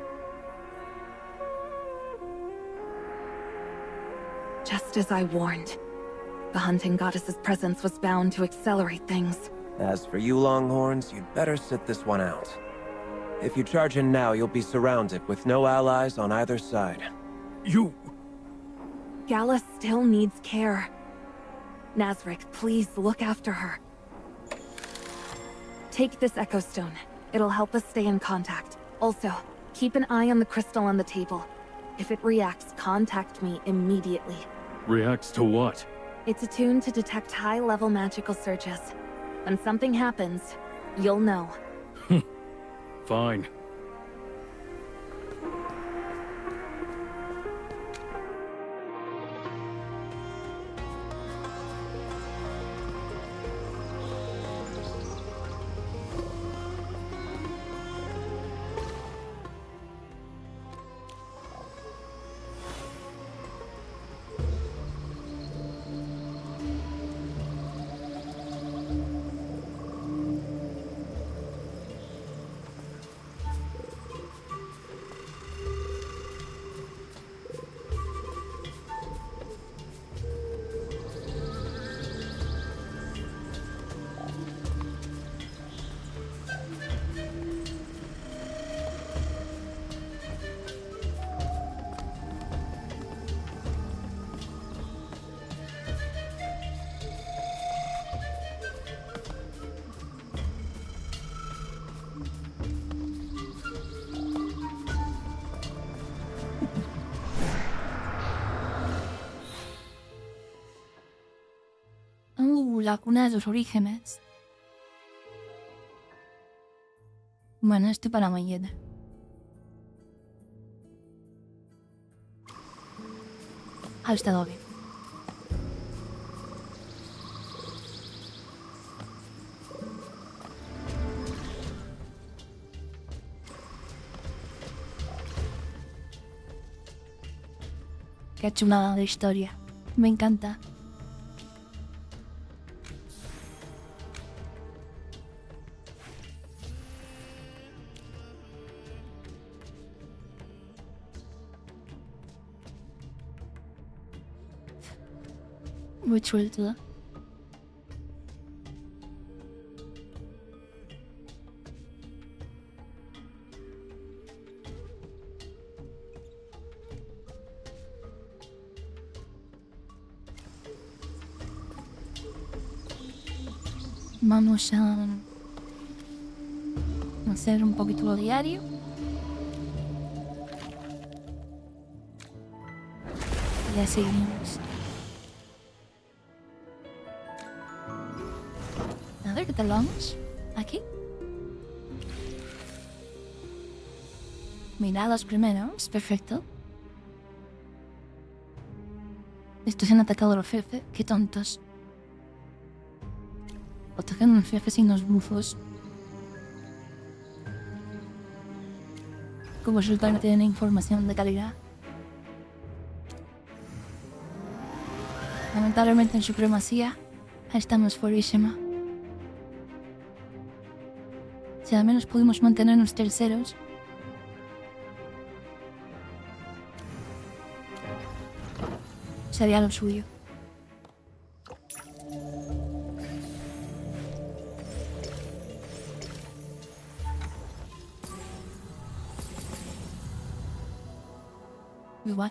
Just as I warned. The hunting goddess's presence was bound to accelerate things. As for you Longhorns, you'd better sit this one out. If you charge in now, you'll be surrounded with no allies on either side. You... Gala still needs care. Nazric, please look after her. Take this Echo Stone. It'll help us stay in contact. Also, keep an eye on the crystal on the table. If it reacts, contact me immediately. Reacts to what? It's attuned to detect high-level magical surges. When something happens, you'll know. Fine. La cuna de tus orígenes. Bueno, estoy para mañana. Ha estado bien. Qué chulada de historia. Me encanta. Muy chulo todo. Vamos a hacer un poquito lo diario. Ya seguimos. A ver qué tal vamos. Aquí. Miradas primero. Es perfecto. Estos han atacado a los jefes. Qué tontos. Atacan a los jefes sin los bufos. Como resulta no tienen información de calidad. Lamentablemente en supremacía estamos fuerísima. Si al menos pudimos mantenernos terceros. Sería lo suyo. Igual.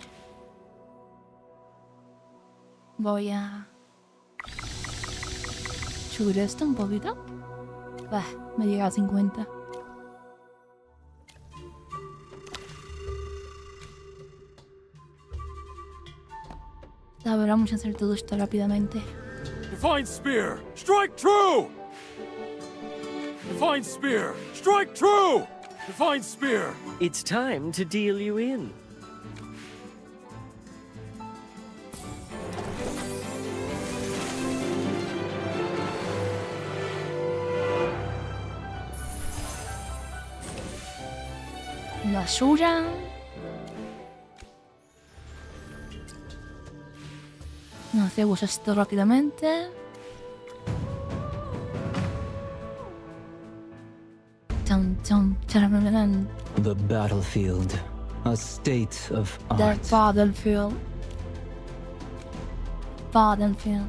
Voy a subir esto un poquito. Me llega a 50. Ahora vamos a hacer todo esto rápidamente. Divine Spear! Strike true! Divine Spear! Strike true! Divine Spear! It's time to deal you in. Basura. Hacemos esto rápidamente. The battlefield, a state of art. The battlefield. Battlefield.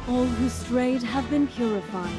All who strayed have been purified.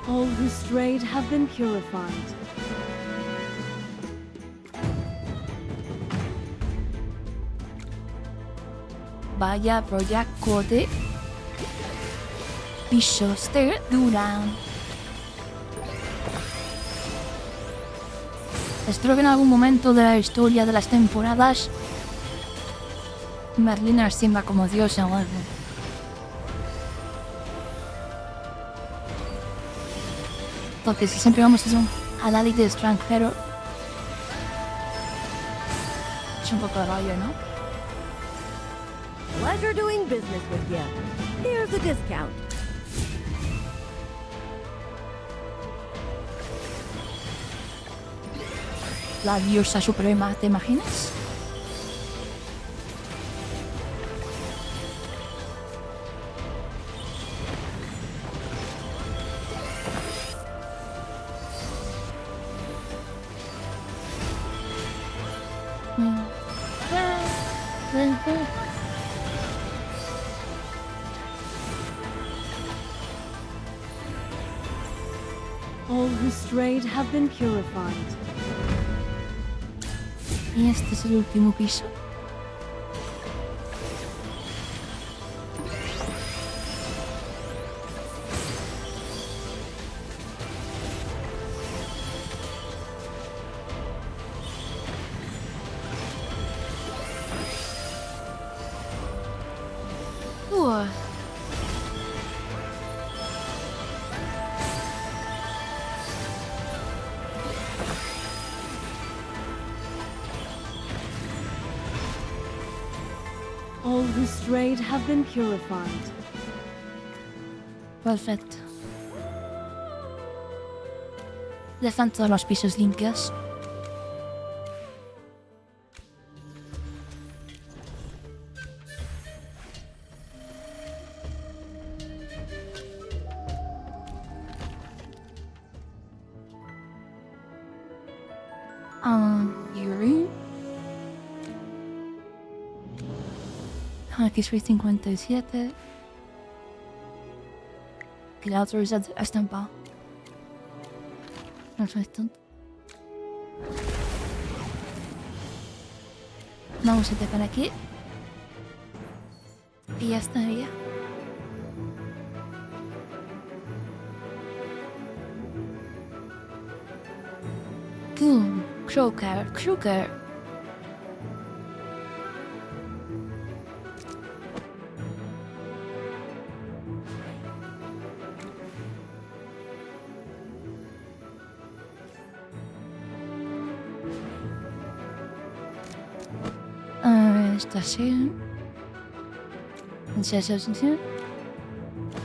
All who strayed have been purified. Vaya proyecto de pisos de Duran. Espero que en algún momento de la historia de las temporadas Merlina ascienda como diosa o algo. Porque si siempre vamos a la liga de extranjero es un poco de rollo, ¿no? Pleasure doing business with you. Here's a discount. La diosa suprema, ¿te imaginas? who strayed have been purified. Y este es el último piso. All who strayed have been purified. Perfecto. Ya están todos los pisos limpios. Yuri. Aquí soy 57. Que la autoridad está en paz. No soy tonto. Vamos a dejar aquí. Y ya estaría. Boom. Croker. Estación.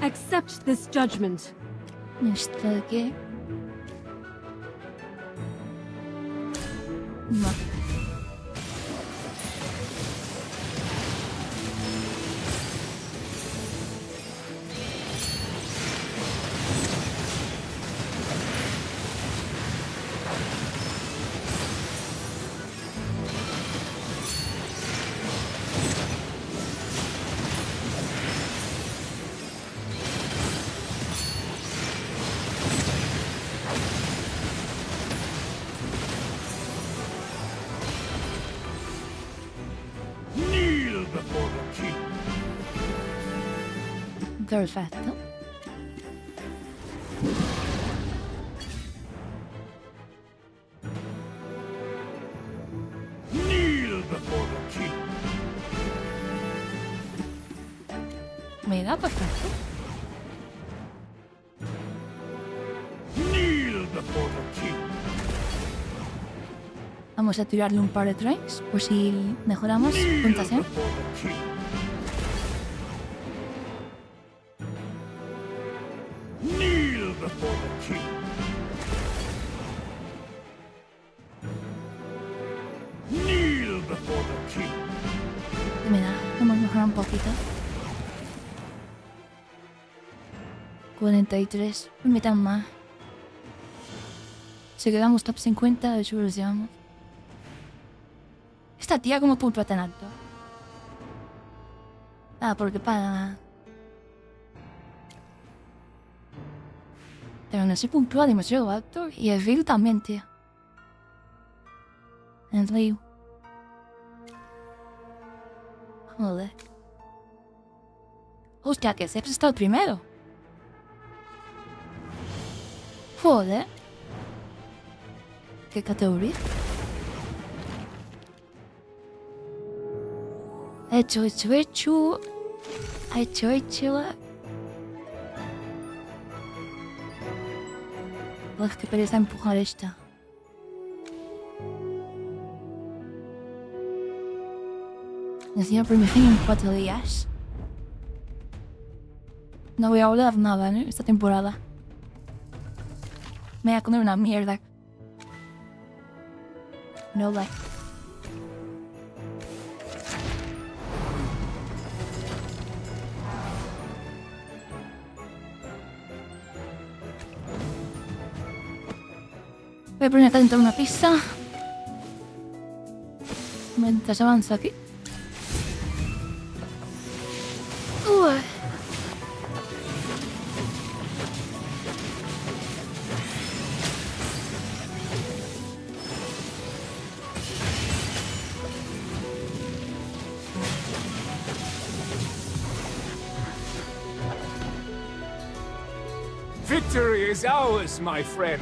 Accept this judgment. Está aquí. No. Perfetto. Kneel before the king. Mira, perfecto. Kneel before the king. Vamos a tirarle un par de tries por si mejoramos puntuación. Kneel before the king. Kneel before the king. Mira, vamos a mejorar un poquito. 43, un mitad más. Si quedamos top 50, de seguro los llevamos. Esta tía, ¿cómo puntúa tan alto? Ah, porque paga. Pero no se puntúa demasiado alto. Y el vídeo también, tío. El vídeo. Joder. Hostia, que Seps está el primero. Joder. ¿Qué categoría? Hecho. Pues que pereza empujar esta. Necesito premiación en 4 días. No voy a hablar nada, ¿no? Esta temporada. Me voy a comer una mierda. No like. Voy a poner acá dentro de una pizza. Mientras avanzo aquí. Victory is ours, my friend.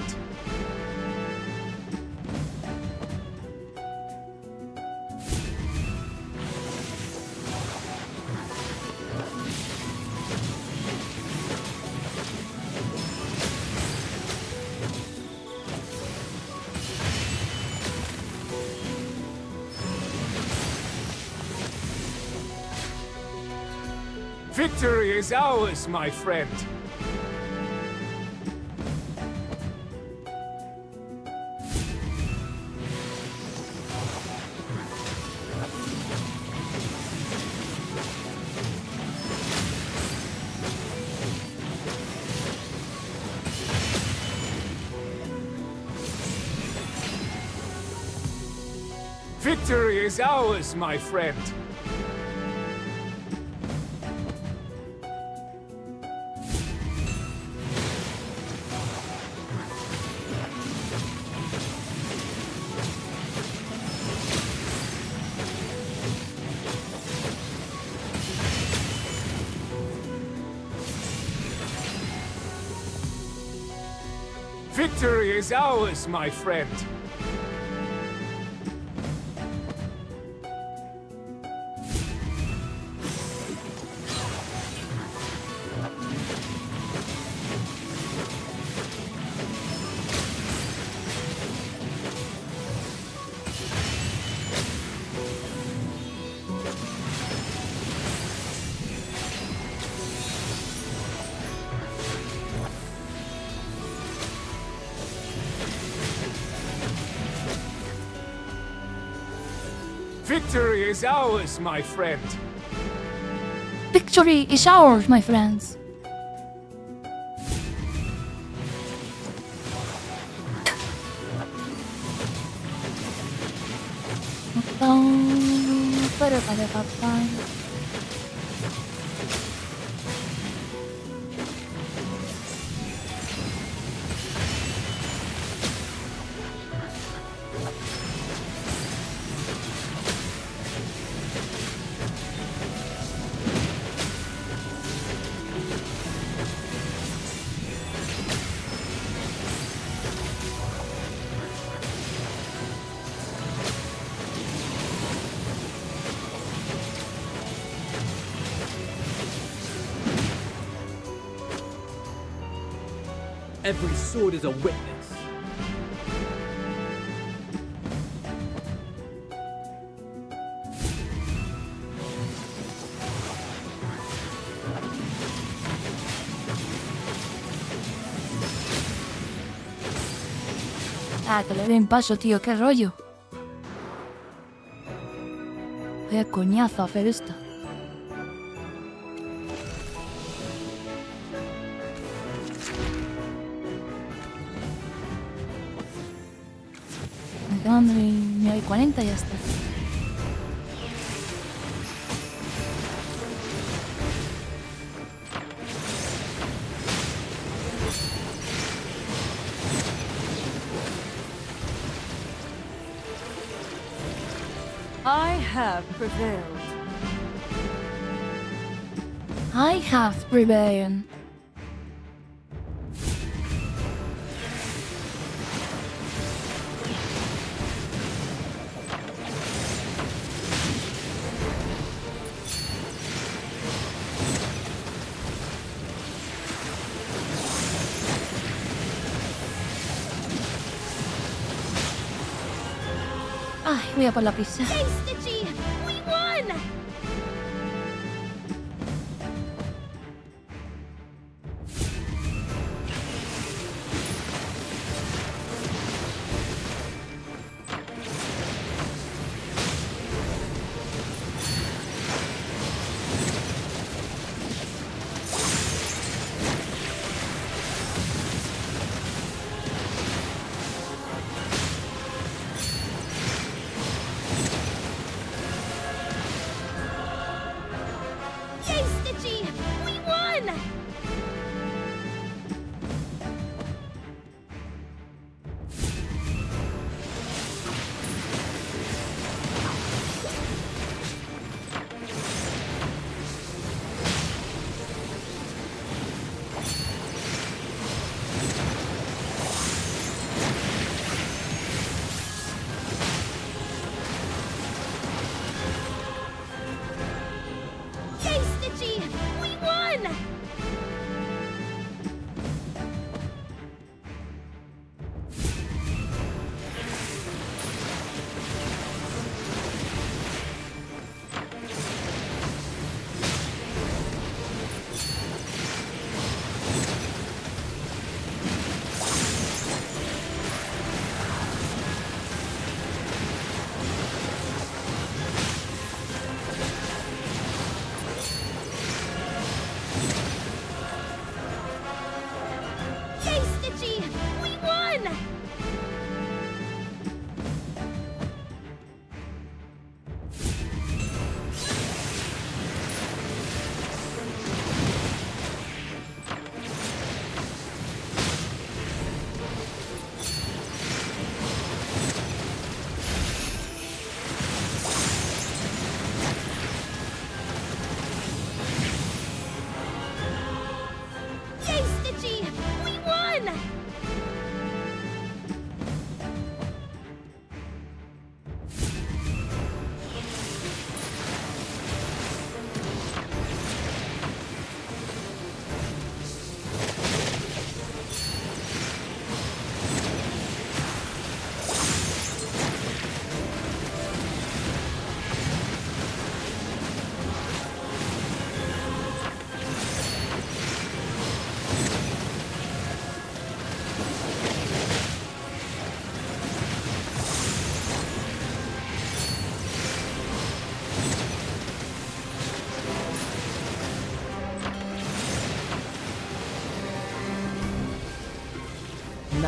Victory is ours, my friend. Victory is ours, my friend. Victory is ours, my friend. Victory is ours, my friend. Victory is ours, my friends. Every sword is a witness. Ah, que le den paso, tío, qué rollo. Vaya coñazo hacer esto. Me quedan 9:40 y ya está. I have prevailed. I have prevailed. Ay, voy a por la pizza. Hey, Stitchy! We won!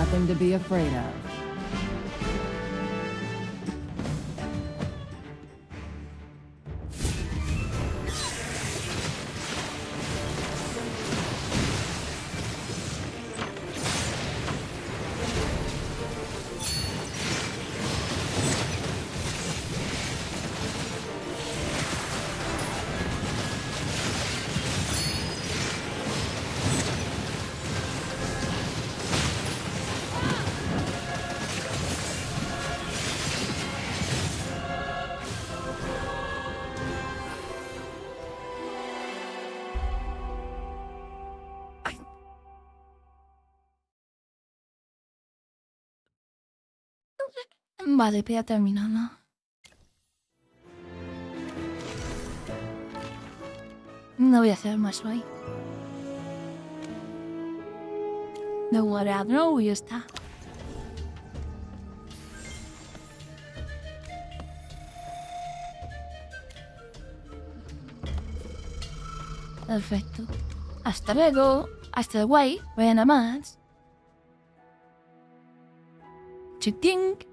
nothing to be afraid of. Vale, pues ya terminado. No voy a hacer más hoy. No cuadrado y ya está. Perfecto. Hasta luego. Hasta luego. Vayan a más. Chiting.